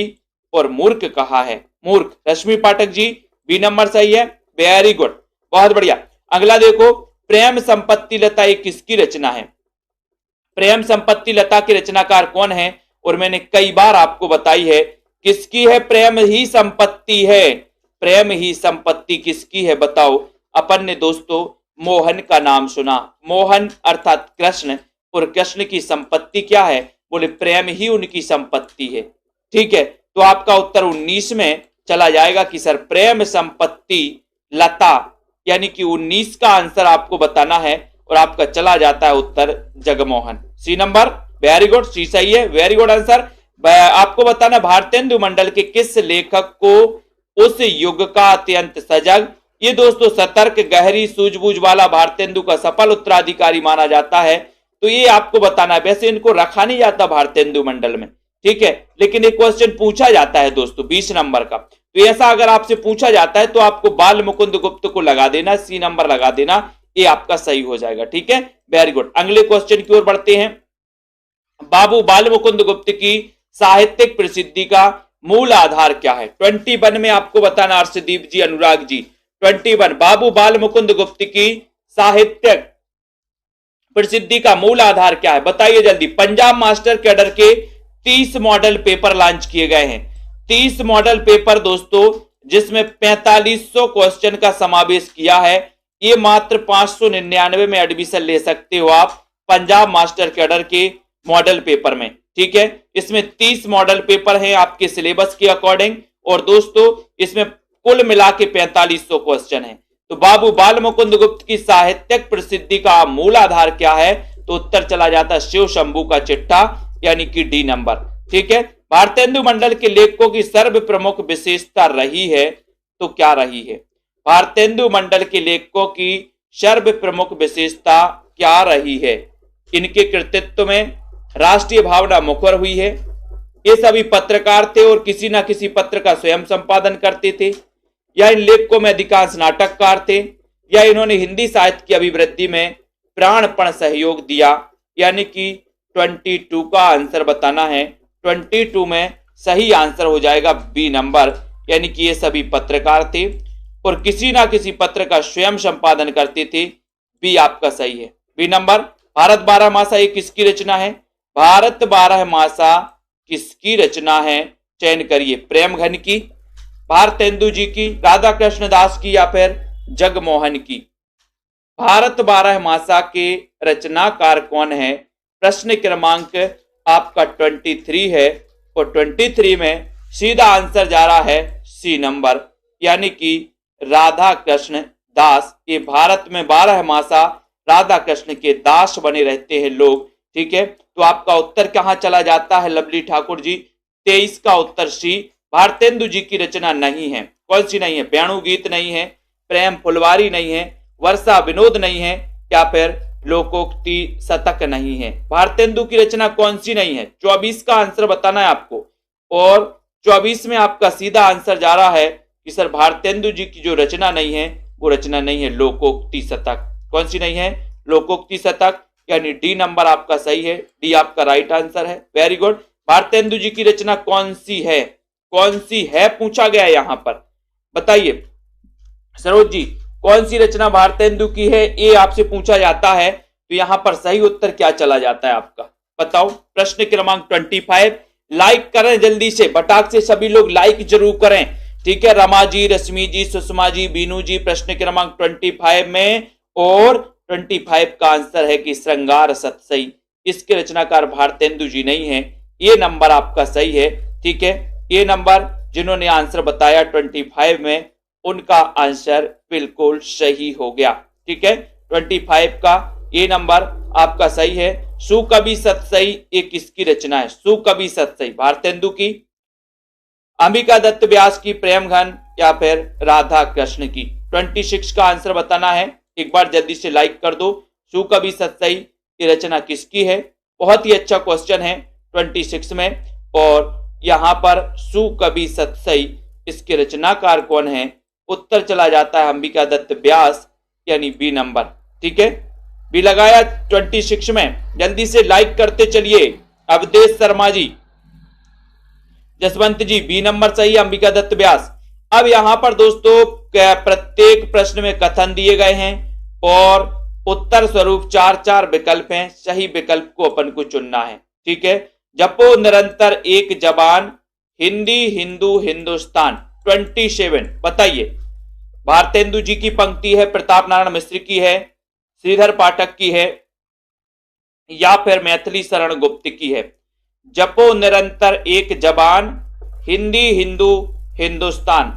और मूर्ख कहा है। मूर्ख। रश्मि पाठक जी, बी नंबर सही है। वेरी गुड, बहुत बढ़िया। अगला देखो, प्रेम संपत्ति लता ये किसकी रचना है? प्रेम संपत्ति लता के रचनाकार कौन है? और मैंने कई बार आपको बताई है किसकी है, प्रेम ही संपत्ति है। प्रेम ही संपत्ति किसकी है बताओ? अपन ने दोस्तों मोहन का नाम सुना, मोहन अर्थात कृष्ण, और कृष्ण की संपत्ति क्या है? बोले प्रेम ही उनकी संपत्ति है। ठीक है, तो आपका उत्तर 19 में चला जाएगा कि सर प्रेम संपत्ति लता, यानी कि 19 का आंसर आपको बताना है और आपका चला जाता है उत्तर Jagmohan. C number, very good, C सही है, वेरी गुड आंसर। आपको बताना भारतेंदु मंडल के किस लेखक को उस युग का अत्यंत सजग, ये दोस्तों सतर्क, गहरी सूझबूझ वाला भारतेंदु का सफल उत्तराधिकारी माना जाता है। तो ये आपको बताना है। वैसे इनको रखा नहीं जाता भारतेंदु मंडल में, ठीक है, लेकिन एक क्वेश्चन पूछा जाता है दोस्तों 20 नंबर का। तो ऐसा अगर आपसे पूछा जाता है तो आपको बाल मुकुंद गुप्त को लगा देना, सी नंबर लगा देना, ये आपका सही हो जाएगा। ठीक है, वेरी गुड। अगले क्वेश्चन की ओर बढ़ते हैं। बाबू बाल मुकुंद गुप्त की साहित्यिक प्रसिद्धि का मूल आधार क्या है? 21 में आपको बताना, अर्शदीप जी, अनुराग जी, 21 बाबू बाल मुकुंद गुप्त की साहित्यिक प्रसिद्धि का मूल आधार क्या है? बताइए जल्दी। पंजाब मास्टर कैडर के 30 मॉडल पेपर लॉन्च किए गए हैं। 30 मॉडल पेपर दोस्तों, जिसमें 4500 क्वेश्चन का समावेश किया है। ये मात्र 599 में एडमिशन ले सकते हो आप पंजाब मास्टर कैडर के मॉडल पेपर में। ठीक है, इसमें 30 मॉडल पेपर हैं आपके सिलेबस के अकॉर्डिंग, और दोस्तों इसमें कुल मिला के 4500 क्वेश्चन है। तो बाबू बाल मुकुंद गुप्त की साहित्यिक प्रसिद्धि का मूल आधार क्या है? तो उत्तर चला जाता है शिव शंभू का चिट्ठा, यानी कि डी नंबर। ठीक है, भारतेंदु मंडल के लेखकों की सर्व प्रमुख विशेषता रही है, तो क्या रही है? भारतेंदु मंडल के लेखकों की सर्व प्रमुख विशेषता क्या रही है? इनके कृतित्व में राष्ट्रीय भावना मुखर हुई है। ये सभी पत्रकार थे और किसी ना किसी पत्र का स्वयं संपादन करते थे, या इन लेखकों में अधिकांश नाटककार थे, या इन्होंने हिंदी साहित्य की अभिवृद्धि में प्राणपण सहयोग दिया, यानी कि 22 का आंसर बताना है। 22 में सही आंसर हो जाएगा बी नंबर, यानी कि ये सभी पत्रकार थे और किसी ना किसी पत्र का स्वयं संपादन करते थे। बी आपका सही है, बी नंबर। भारत 12 मासा ये किसकी रचना है? भारत 12 मासा किसकी रचना है? चयन करिए, प्रेमघन की, भारतेंदु जी की, राधा कृष्ण दास की, या फिर जगमोहन की। भारत 12 मासा के रचनाकार कौन है? प्रश्न क्रमांक आपका 23 है और 23 में सीधा आंसर जा रहा है सी नंबर, यानी कि राधा कृष्ण दास। ये भारत में 12 मासा राधा कृष्ण के दास बने रहते हैं लोग। ठीक है, तो आपका उत्तर कहां चला जाता है लवली ठाकुर जी? 23 का उत्तर सी, भारतेंदु जी की रचना नहीं है। कौन सी नहीं है? वेणु गीत नहीं है, प्रेम फुलवारी नहीं है, वर्षा विनोद नहीं है, या फिर लोकोक्ति शतक नहीं है। भारतेंदु की रचना कौन सी नहीं है? 24 का आंसर बताना है आपको, और 24 में आपका सीधा आंसर जा रहा है कि सर भारतेंदु जी की जो रचना नहीं है वो रचना नहीं है लोकोक्ति शतक। कौन सी नहीं है? लोकोक्ति शतक, यानी डी नंबर आपका सही है, डी आपका राइट आंसर है। Very good. भारतेंदु जी की रचना कौन सी है? कौन सी है पूछा गया है यहां पर, बताइए सरोज जी, कौन सी रचना भारतेंदु की है ये आपसे पूछा जाता है, तो यहां पर सही उत्तर क्या चला जाता है आपका, बताओ। प्रश्न क्रमांक 25। लाइक करें जल्दी से, बटाक से सभी लोग लाइक जरूर करें। ठीक है, रमा जी, रश्मि जी, सुषमा जी, बीनू जी, प्रश्न क्रमांक 25 में, और 25 का आंसर है कि श्रृंगार सतसई। इसके रचनाकार भारतेंदु जी नहीं है, ये नंबर आपका सही है। ठीक है, ये नंबर जिन्होंने आंसर बताया 25 में, उनका आंसर बिल्कुल सही हो गया। ठीक है, 25 का ये नंबर आपका सही है। सुकवि सतसई ये किसकी रचना है? सुकवि सतसई भारतेंदु की, अंबिका दत्त व्यास की, प्रेमघन, या फिर राधा कृष्ण की। 26 का आंसर बताना है, एक बार जल्दी से लाइक कर दो। सुकवि सतसई की रचना किसकी है? बहुत ही अच्छा क्वेश्चन है 26 में, और यहां पर सुकवि सतसई इसके रचनाकार कौन है? उत्तर चला जाता है अंबिका दत्त व्यास, यानी बी नंबर। ठीक है, बी लगाया 26 में, जल्दी से लाइक करते चलिए। अवधेश शर्मा जी, जसवंत जी, बी नंबर सही, अंबिका दत्त व्यास। अब यहां पर दोस्तों प्रत्येक प्रश्न में कथन दिए गए हैं और उत्तर स्वरूप 4-4 विकल्प हैं। सही विकल्प को अपन को चुनना है। ठीक है, जपो निरंतर एक जबान, हिंदी हिंदू हिंदुस्तान। 27 बताइए। भारतेंदु जी की पंक्ति है, प्रताप नारायण मिश्र की है, श्रीधर पाठक की है या फिर मैथिली शरण गुप्त की है। जपो निरंतर एक जबान, हिंदी हिंदू हिंदुस्तान।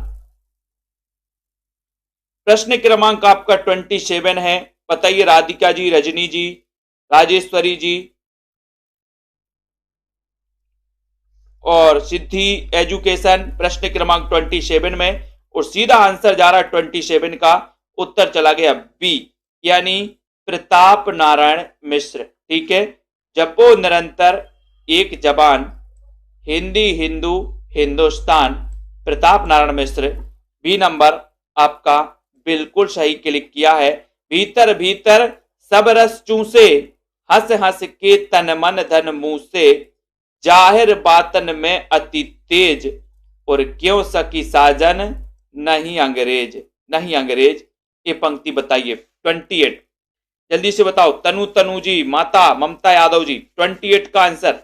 प्रश्न क्रमांक आपका 27 है। बताइए राधिका जी, रजनी जी, राजेश्वरी जी और सिद्धि एजुकेशन। प्रश्न क्रमांक 27 में और सीधा आंसर जा रहा है 27 का उत्तर चला गया बी, यानी प्रताप नारायण मिश्र। ठीक है, जपो निरंतर एक जबान, हिंदी हिंदू हिंदुस्तान, प्रताप नारायण मिश्र। बी नंबर आपका बिल्कुल सही क्लिक किया है। भीतर भीतर सब रस चूसे, हंस हंस के तन मन धन मुंह से, जाहिर बातन में अति तेज, और क्यों सकी साजन नहीं अंग्रेज। नहीं अंग्रेज, ये पंक्ति बताइए। 28 जल्दी से बताओ। तनु जी, माता ममता यादव जी, 28 का आंसर।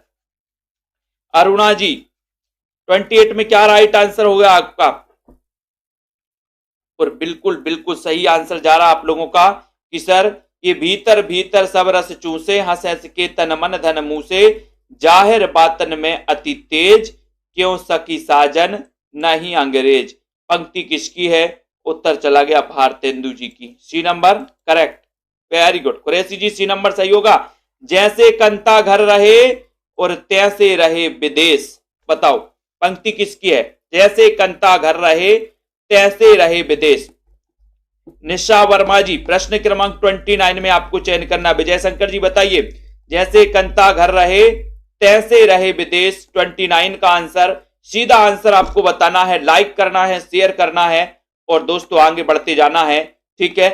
अरुणा जी, 28 में क्या राइट आंसर होगा आपका? और बिल्कुल बिल्कुल सही आंसर जा रहा आप लोगों का कि सर ये भीतर भीतर सब रस चूसे, हंस हंस के तन मन धन मुंह से, जाहिर बातन में अति तेज, क्यों सकी साजन नहीं अंग्रेज। पंक्ति किसकी है? उत्तर चला गया भारतेंदु जी की। C number correct, very good. Qureshi ji C number सही होगा। जैसे कंता घर रहे और तैसे रहे विदेश। बताओ पंक्ति किसकी है? जैसे कंता घर रहे तैसे रहे विदेश। निशा वर्मा जी, प्रश्न क्रमांक 29 में आपको चयन करना। विजय शंकर जी बताइए। जैसे कंता घर रहे तैसे रहे विदेश, 29 का आंसर। सीधा आंसर आपको बताना है, लाइक करना है, शेयर करना है और दोस्तों आगे बढ़ते जाना है। ठीक है,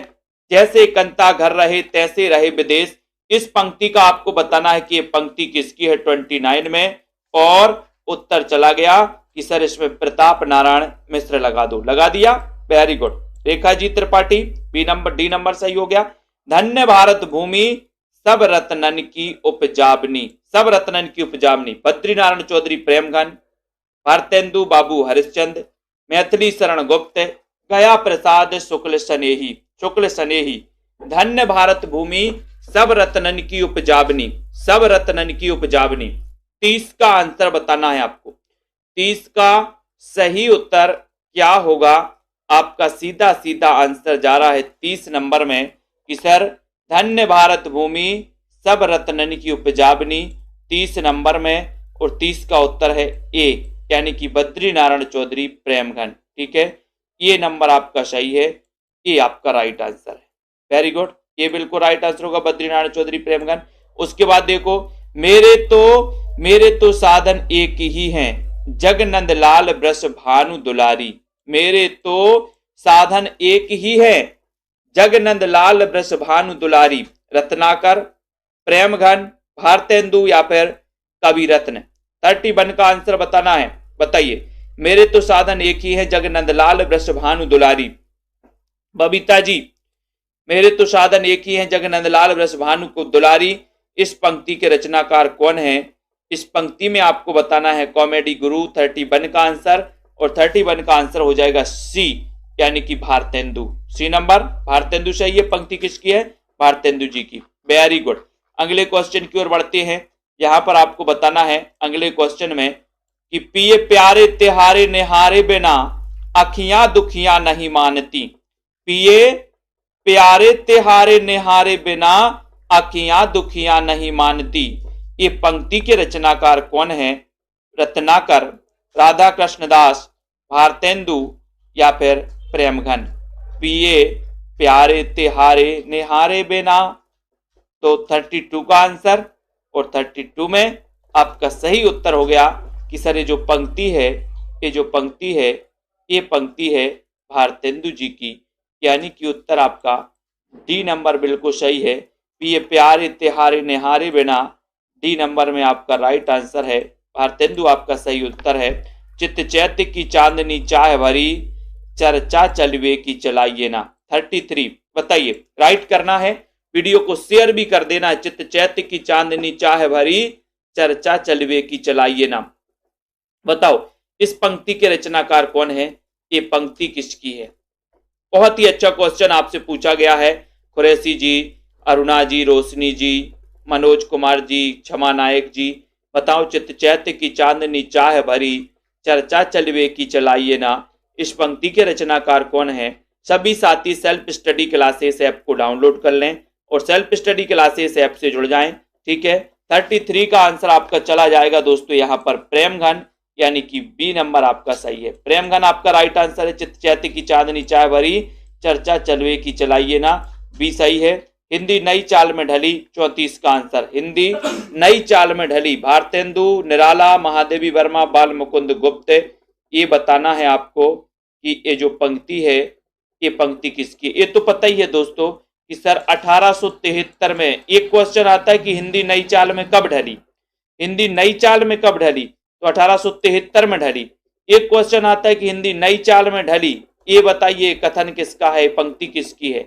जैसे कंता घर रहे तैसे रहे विदेश, इस पंक्ति का आपको बताना है कि ये पंक्ति किसकी है 29 में। और उत्तर चला गया कि सर इसमें प्रताप नारायण मिश्र लगा दो। लगा दिया, very good. Rekha ji Tripathi, B number D number सही हो गया। धन्य भारत भूमि सब रत्नन की उपजाबनी। सब रत्नन की उपजाबनी। बद्रीनारायण चौधरी प्रेमघन, भारतेंदु बाबू हरिश्चंद्र, मैथिली शरण गुप्त, गया प्रसाद शुक्ल स्नेही। शुक्ल स्नेही। धन्य भारत भूमि सब रत्नन की उपजाबनी। सब रत्नन की उपजाबनी। 30 का आंसर बताना है आपको। 30 का सही उत्तर क्या होगा? आपका सीधा सीधा आंसर जा रहा है 30 नंबर में कि सर धन्य भारत भूमि सब रत्नन की उपजाबनी, 30 नंबर में। और 30 का उत्तर है ए, यानी कि बद्रीनारायण चौधरी प्रेमघन। ठीक है, ये नंबर आपका सही है, ये आपका राइट आंसर है। वेरी गुड, ये बिल्कुल राइट आंसर होगा बद्रीनारायण चौधरी प्रेमघन। उसके बाद देखो, मेरे तो साधन एक ही हैं, जगनंद लाल वृष भानु दुलारी। मेरे तो साधन एक ही है, जगनंद लाल वृष भानु दुलारी। रत्नाकर, प्रेमघन, भारतेंदु या फिर कवि रत्न। 31 का आंसर बताना है। बताइए। मेरे तो साधन एक ही है, जगनंद लाल वृष भानु दुलारी। बबीता जी, मेरे तो साधन एक ही है, जगनंद लाल वृष भानु को दुलारी। इस पंक्ति के रचनाकार कौन है? इस पंक्ति में आपको बताना है कॉमेडी गुरु। 31 का आंसर। और 31 का आंसर हो जाएगा सी, यानी कि भारतेंदु। सी नंबर भारतेंदु सही है। पंक्ति किसकी है? भारतेंदु जी की। Very good. अगले क्वेश्चन की ओर बढ़ते हैं। यहां पर आपको बताना है अगले क्वेश्चन में कि पिए प्यारे तिहारे निहारे बिना, अखियां दुखियां नहीं मानती। पिए प्यारे तिहारे निहारे बिना, अखियां दुखियां नहीं मानती। ये पंक्ति के रचनाकार कौन है? रत्नाकर, राधा कृष्णदास, भारतेंदु या फिर प्रेमघन। पिए प्यारे तिहारे निहारे बिना, तो 32 का आंसर। और 32 में आपका सही उत्तर हो गया कि सर ये जो पंक्ति है, ये पंक्ति है भारतेंदु जी की, यानी कि उत्तर आपका डी नंबर बिल्कुल सही है। पिए प्यारे तिहारे निहारे बिना, डी नंबर में आपका राइट आंसर है। भारतेंदु आपका सही उत्तर है। चित्त चैत्य की चांदनी चाह भरी, चर्चा चलवे की चलाइए ना। 33 बताइए, राइट करना है, वीडियो को शेयर भी कर देना। चित चैत्य की चांदनी चाह भरी, चर्चा चलवे की चलाइए ना। बताओ इस पंक्ति के रचनाकार कौन है, ये पंक्ति किसकी है? बहुत ही अच्छा क्वेश्चन आपसे पूछा गया है। कुरैशी जी, अरुणा जी, रोशनी जी, मनोज कुमार जी, क्षमा नायक जी, बताओ चित चैत्य की चांदनी चाह भरी, चर्चा चलवे की चलाइए ना, इस पंक्ति के रचनाकार कौन है? सभी साथी सेल्फ स्टडी क्लासेस ऐप को डाउनलोड कर लें और सेल्फ स्टडी क्लासेस ऐप से जुड़ जाएं। ठीक है, 33 का आंसर आपका चला जाएगा दोस्तों यहाँ पर प्रेम घन, यानी कि बी नंबर आपका सही है। प्रेम घन आपका राइट आंसर है। चित चैत्य की चांदनी चाह भरी, चर्चा चलवे की चलाइए ना, बी सही है। हिंदी नई चाल में ढली, 34 का आंसर। हिंदी नई चाल में ढली, भारतेंदु, निराला, महादेवी वर्मा, बाल मुकुंद गुप्त। ये बताना है आपको कि ये जो पंक्ति है ये पंक्ति किसकी। ये तो पता ही है दोस्तों कि सर 1873 में एक क्वेश्चन आता है कि हिंदी नई चाल में कब ढली। हिंदी नई चाल में कब ढली, तो 1873 में ढली। एक क्वेश्चन आता है कि हिंदी नई चाल में ढली, ये बताइए कथन किसका है, पंक्ति किसकी है?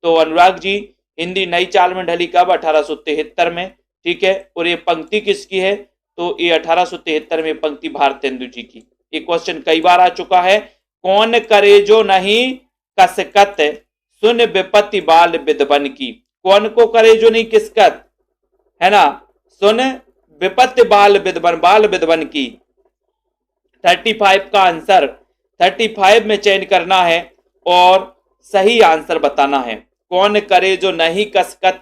तो अनुराग जी, हिंदी नई चाल में ढली कब? 1873 में। ठीक है, और ये पंक्ति किसकी है? तो ये 1873 में पंक्ति भारतेंदु जी की। ये क्वेश्चन कई बार आ चुका है। कौन करे जो नहीं कसकत, सुन विपत्ति बाल विद्वन की। कौन को करे जो नहीं किसकत, है ना, सुन विपत्ति बाल विद्वन की। 35 का आंसर 35 में चयन करना है और सही आंसर बताना है। कौन करे जो नहीं कसकत,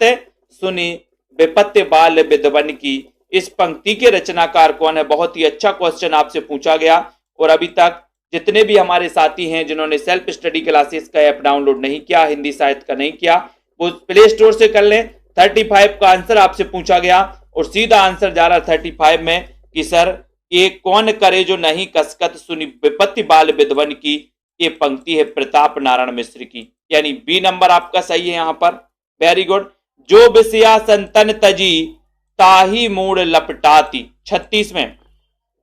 सुनी विपत्ति बाल विद्वन की, इस पंक्ति के रचनाकार कौन है? बहुत ही अच्छा क्वेश्चन आपसे पूछा गया। और अभी तक जितने भी हमारे साथी हैं जिन्होंने सेल्फ स्टडी क्लासेस का ऐप डाउनलोड नहीं किया, हिंदी साहित्य का नहीं किया, वो प्ले स्टोर से कर लें। 35 का आंसर आपसे पूछा गया और सीधा आंसर जा रहा 35 में कि सर ये कौन करे जो नहीं कसकत, सुनी विपत्ति बाल विद्वन की, ये पंक्ति है प्रताप नारायण मिश्र की, यानी बी नंबर आपका सही है यहाँ पर। Very good. जो विषया संतन तजी, ताही मूड लपटाती। 36 में,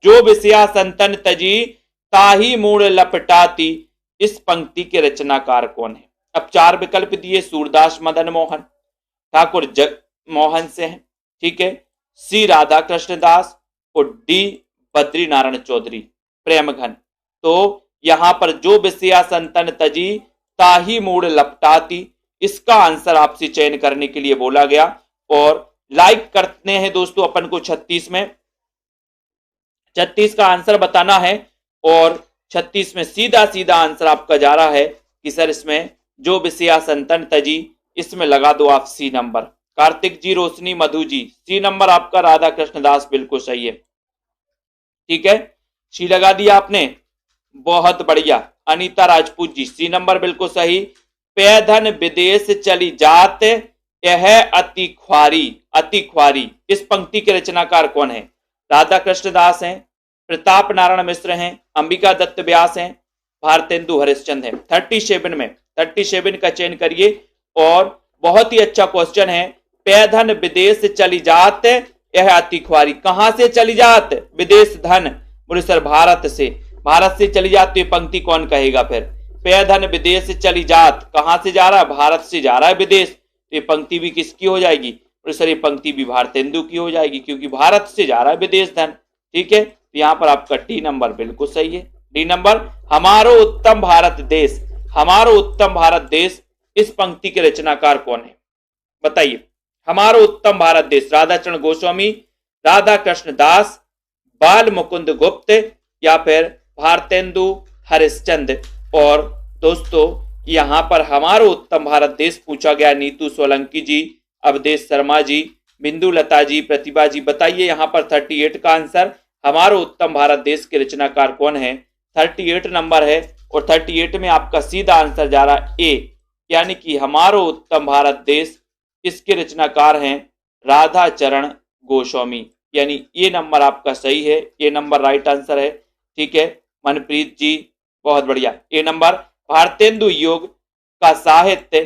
जो विषया संतन तजी, ताही मूड लपटाती, इस पंक्ति के रचनाकार कौन है? अब 4 विकल्प दिए, सूरदास मदन मोहन, ठाकुर जग मोहन से हैं, ठीक है, सी राधा कृष्ण दास और डी बद्री नारायण चौधरी, प्रेम घन। तो यहां पर जो विषया संतन तजी, ताही मूड लपटाती, इसका आंसर आपसे चयन करने के लिए बोला गया। और लाइक करते हैं दोस्तों अपन को 36 में, 36 का आंसर बताना है और 36 में सीधा सीधा आंसर आपका जा रहा है कि सर इसमें जो विषया संतन तजी, इसमें लगा दो आप सी नंबर। कार्तिक जी, रोशनी, मधु जी, सी नंबर आपका राधा कृष्ण दास बिल्कुल सही है। ठीक है, सी लगा दिया आपने, बहुत बढ़िया। अनीता राजपूत जी, सी नंबर बिल्कुल सही। पैधन विदेश चली जात, यह अति ख्वारी, अति ख्वारी, इस पंक्ति के रचनाकार कौन है? राधा कृष्ण दास हैं, प्रताप नारायण मिश्र हैं, अंबिका दत्त व्यास हैं, भारतेंदु हरिश्चंद्र हैं। 37 में, 37 का चयन करिए और बहुत ही अच्छा क्वेश्चन है। पैधन विदेश चली जात, यह अति ख्वारी, कहां से चली जात? विदेश धन, बोले सर भारत से, भारत से चली जात, तो ये पंक्ति कौन कहेगा फिर? पैधन विदेश चली जात, कहां से जा रहा है? भारत से जा रहा है विदेश, तो ये पंक्ति भी किसकी हो जाएगी? बोले सर ये पंक्ति भी भारतेंदु की हो जाएगी, क्योंकि भारत से जा रहा है विदेश धन। ठीक है, तो यहां पर आपका डी नंबर बिल्कुल सही है। डी नंबर, हमारो उत्तम भारत देश, हमारो उत्तम भारत देश, इस पंक्ति के रचनाकार कौन है? बताइए। हमारो उत्तम भारत देश, राधाचरण गोस्वामी, राधा कृष्ण दास, बाल मुकुंद गुप्त या फिर भारतेंदु हरिश्चंद्र। और दोस्तों यहां पर हमारो उत्तम भारत देश पूछा गया, नीतू सोलंकी जी, अवधेश शर्मा जी, बिंदु लता जी, प्रतिभा जी, बताइए यहां पर 38 का आंसर हमारो उत्तम भारत देश के रचनाकार कौन है? 38 नंबर है और 38 में आपका सीधा आंसर जा रहा ए, यानी कि हमारो उत्तम भारत देश, इसके रचनाकार हैं राधाचरण गोस्वामी, यानी ये नंबर आपका सही है, ये नंबर राइट आंसर है। ठीक है, मनप्रीत जी बहुत बढ़िया। ये नंबर, भारतेंदु युग का साहित्य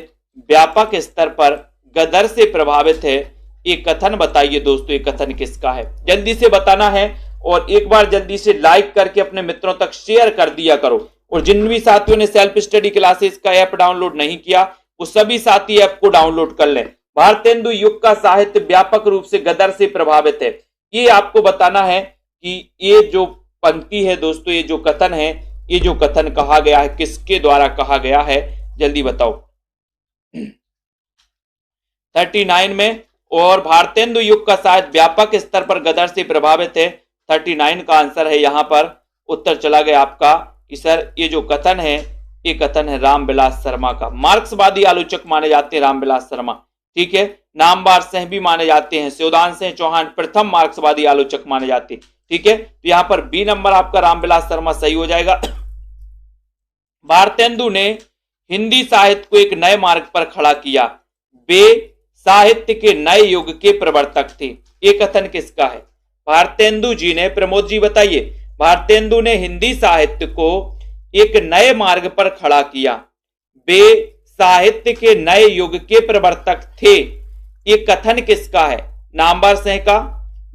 व्यापक स्तर पर गदर से प्रभावित है, ये कथन बताइए दोस्तों, ये कथन किसका है? जल्दी से बताना है और एक बार जल्दी से लाइक करके अपने मित्रों तक शेयर कर दिया करो और जिन भी साथियों ने सेल्फ स्टडी क्लासेस का ऐप डाउनलोड नहीं किया वो सभी साथी ऐप को डाउनलोड कर लें। भारतेंदु युग का साहित्य व्यापक रूप से गदर से प्रभावित है। ये आपको बताना है कि ये जो पंक्ति है दोस्तों, ये जो कथन है, ये जो कथन कहा गया है किसके द्वारा कहा गया है, जल्दी बताओ। 39 में। और भारतेंदु युग का साहित्य व्यापक स्तर पर गदर से प्रभावित है, 39 का आंसर है। यहां पर उत्तर चला गया आपका कि सर ये जो कथन है ये कथन है रामविलास शर्मा का। मार्क्सवादी आलोचक माने जाते हैं रामविलास शर्मा, ठीक है। नामवर सिंह भी माने जाते हैं, शिवदान सिंह चौहान प्रथम मार्क्सवादी आलोचक माने जाते हैं, ठीक है। तो यहां पर बी नंबर आपका रामविलास शर्मा सही हो जाएगा। भारतेंदु ने हिंदी साहित्य को एक नए मार्ग पर खड़ा किया, वे साहित्य के नए युग के प्रवर्तक थे। ये कथन किसका है? भारतेंदु जी ने। प्रमोद जी बताइए। भारतेंदु ने हिंदी साहित्य को एक नए मार्ग पर खड़ा किया, वे साहित्य के नए युग के प्रवर्तक थे। ये कथन किसका है? नामवर सिंह का,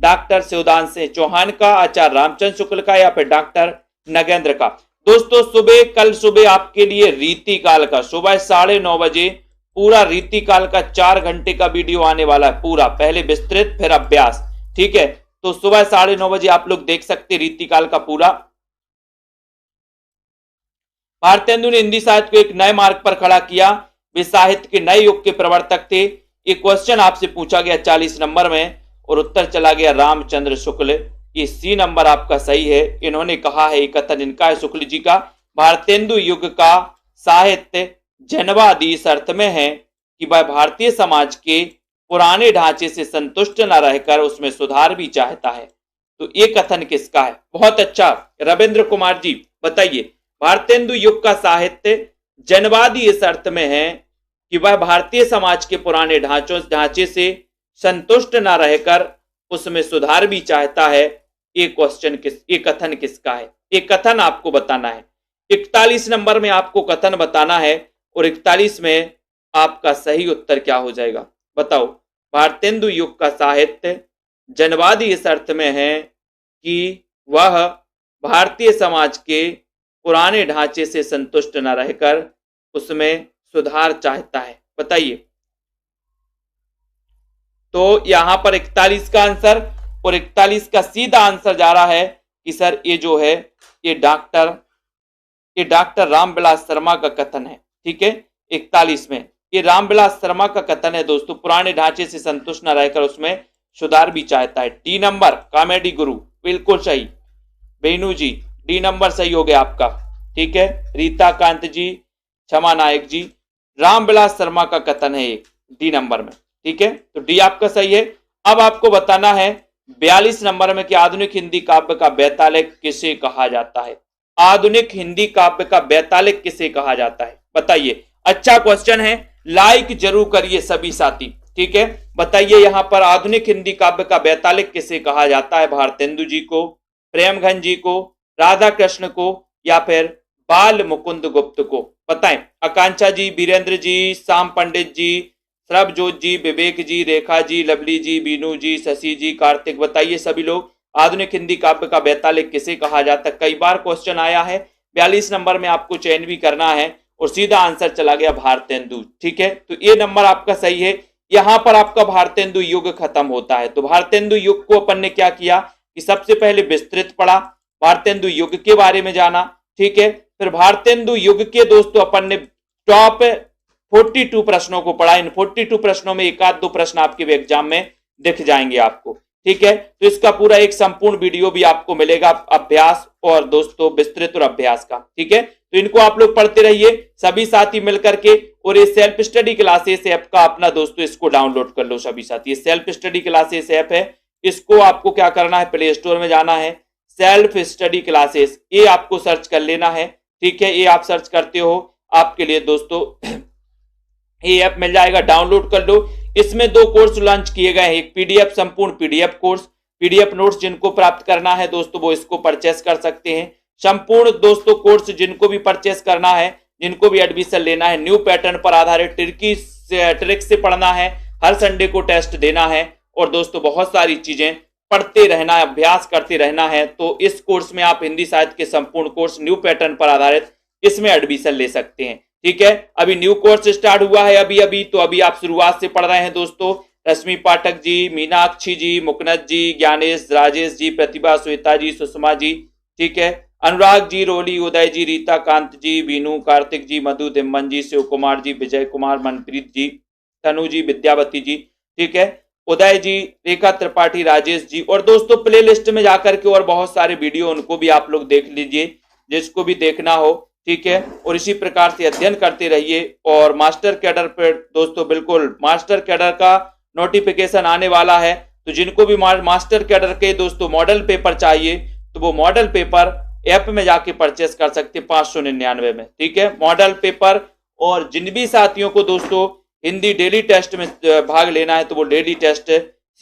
डॉक्टर शिवदान सिंह चौहान का, आचार्य रामचंद्र शुक्ल का, या फिर डॉक्टर नगेंद्र का? दोस्तों कल सुबह आपके लिए रीतिकाल का सुबह 9:30 बजे पूरा रीतिकाल का 4 घंटे का वीडियो आने वाला है पूरा, पहले विस्तृत फिर अभ्यास, ठीक है। तो सुबह 9:30 बजे आप लोग देख सकते रीतिकाल का पूरा। भारतेंदु ने हिंदी साहित्य को एक नए मार्ग पर खड़ा किया, वे साहित्य के नए युग के प्रवर्तक थे। ये क्वेश्चन आपसे पूछा गया 40 नंबर में और उत्तर चला गया रामचंद्र शुक्ल। ये सी नंबर आपका सही है। इन्होंने कहा है, ये कथन इनका है शुक्ल जी का, भारतेंदु युग का साहित्य जनवादी इस अर्थ में है कि वह भारतीय समाज के पुराने ढांचे से संतुष्ट न रहकर उसमें सुधार भी चाहता है। तो ये कथन किसका है? बहुत अच्छा रविंद्र कुमार जी बताइए। भारतेंदु युग का साहित्य जनवादी इस अर्थ में है कि वह भारतीय समाज के पुराने ढांचे से संतुष्ट न रहकर उसमें सुधार भी चाहता है। ये कथन किसका है? ये कथन आपको बताना है। 41 नंबर में आपको कथन बताना है और 41 में आपका सही उत्तर क्या हो जाएगा बताओ। भारतेंदु युग का साहित्य जनवादी इस अर्थ में है कि वह भारतीय समाज के पुराने ढांचे से संतुष्ट न रहकर उसमें सुधार चाहता है। बताइए। तो यहां पर 41 का आंसर और 41 का सीधा आंसर जा रहा है कि सर ये जो है ये डॉक्टर रामविलास शर्मा का कथन है, ठीक है। 41 में ये रामविलास शर्मा का कथन है दोस्तों, पुराने ढांचे से संतुष्ट न रहकर उसमें सुधार भी चाहता है। डी नंबर कॉमेडी गुरु बिल्कुल सही। बेनू जी डी नंबर सही हो गया आपका, ठीक है। रीता कांत जी, क्षमा नायक जी, रामविलास शर्मा का कथन है एक डी नंबर में, ठीक है। तो डी आपका सही है। अब आपको बताना है 42 नंबर में कि आधुनिक हिंदी काव्य का बेतालिक किसे कहा जाता है? आधुनिक हिंदी काव्य का बेतालिक किसे कहा जाता है? बताइए। अच्छा क्वेश्चन है, लाइक जरूर करिए सभी साथी, ठीक है। बताइए यहां पर आधुनिक हिंदी काव्य का बेतालिक किसे कहा जाता है? भारतेंदु जी को, प्रेमघन जी को, राधा कृष्ण को, या फिर बाल मुकुंद गुप्त को? बताएं। आकांक्षा जी, वीरेंद्र जी, श्याम पंडित जी, सरबजोत जी, विवेक जी, रेखा जी, लवली जी, बीनू जी, शशि जी, कार्तिक, बताइए सभी लोग आधुनिक हिंदी काव्य का बेतालिक किसे कहा जाता है? कई बार क्वेश्चन आया है। 42 नंबर में आपको चयन भी करना है और सीधा आंसर चला गया भारतेंदु, ठीक है। तो ये नंबर आपका सही है। यहां पर आपका भारतेंदु युग खत्म होता है। तो भारतेंदु युग को अपन ने क्या किया कि सबसे पहले विस्तृत पढ़ा, भारतेंदु युग के बारे में जाना, ठीक है। फिर भारतेंदु युग के दोस्तों अपन ने टॉप 42 प्रश्नों को पढ़ा। इन 42 प्रश्नों में एक आध दो प्रश्न आपके एग्जाम में दिख जाएंगे आपको, ठीक है। तो इसका पूरा एक संपूर्ण वीडियो भी आपको मिलेगा अभ्यास और दोस्तों विस्तृत और अभ्यास का, ठीक है। तो इनको आप लोग पढ़ते रहिए सभी साथी मिलकर के। और ये सेल्फ स्टडी क्लासेस ऐप का अपना दोस्तों इसको डाउनलोड कर लो सभी साथी। ये सेल्फ स्टडी क्लासेस ऐप है, इसको आपको क्या करना है, प्ले स्टोर में जाना है, सेल्फ स्टडी क्लासेस ये आपको सर्च कर लेना है, ठीक है। ये आप सर्च करते हो आपके लिए दोस्तों ये ऐप मिल जाएगा, डाउनलोड कर लो। इसमें 2 कोर्स लॉन्च किए गए हैं, एक पीडीएफ संपूर्ण पीडीएफ कोर्स, पीडीएफ नोट्स जिनको प्राप्त करना है दोस्तों वो इसको परचेस कर सकते हैं। संपूर्ण दोस्तों कोर्स जिनको भी परचेस करना है, जिनको भी एडमिशन लेना है, न्यू पैटर्न पर आधारित ट्रिक से पढ़ना है, हर संडे को टेस्ट देना है और दोस्तों बहुत सारी चीजें पढ़ते रहना है, अभ्यास करते रहना है। तो इस कोर्स में आप हिंदी साहित्य के संपूर्ण कोर्स न्यू पैटर्न पर आधारित इसमें एडमिशन ले सकते हैं। ठीक है, अभी न्यू कोर्स स्टार्ट हुआ है अभी अभी, तो अभी आप शुरुआत से पढ़ रहे हैं दोस्तों। रश्मि पाठक जी, मीनाक्षी जी, मुकनद जी, ज्ञानेश, राजेश जी, प्रतिभा, श्वेता जी, सुषमा जी, ठीक है, अनुराग जी, रोली, उदय जी, रीता कांत जी, बीनू, कार्तिक जी, मधु, दिम्मन जी, शिव कुमार जी, विजय कुमार, मनप्रीत जी, तनु जी, विद्यावती जी, ठीक है, उदय जी, रेखा त्रिपाठी, राजेश जी। और दोस्तों प्ले लिस्ट में जाकर के और बहुत सारे वीडियो उनको भी आप लोग देख लीजिए, जिसको भी देखना हो। ठीक है, और इसी प्रकार से अध्ययन करते रहिए। और मास्टर कैडर पर दोस्तों बिल्कुल मास्टर कैडर का नोटिफिकेशन आने वाला है, तो जिनको भी मास्टर कैडर के दोस्तों मॉडल पेपर चाहिए तो वो मॉडल पेपर ऐप में जाके परचेस कर सकते हैं 599 में। ठीक है, मॉडल पेपर। और जिन भी साथियों को दोस्तों हिंदी डेली टेस्ट में भाग लेना है तो वो डेली टेस्ट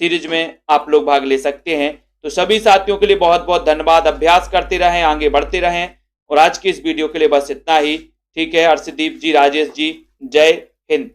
सीरीज में आप लोग भाग ले सकते हैं। तो सभी साथियों के लिए बहुत बहुत धन्यवाद। अभ्यास करते रहें, आगे बढ़ते रहें। और आज की इस वीडियो के लिए बस इतना ही। ठीक है, अर्षदीप जी, राजेश जी, जय हिंद।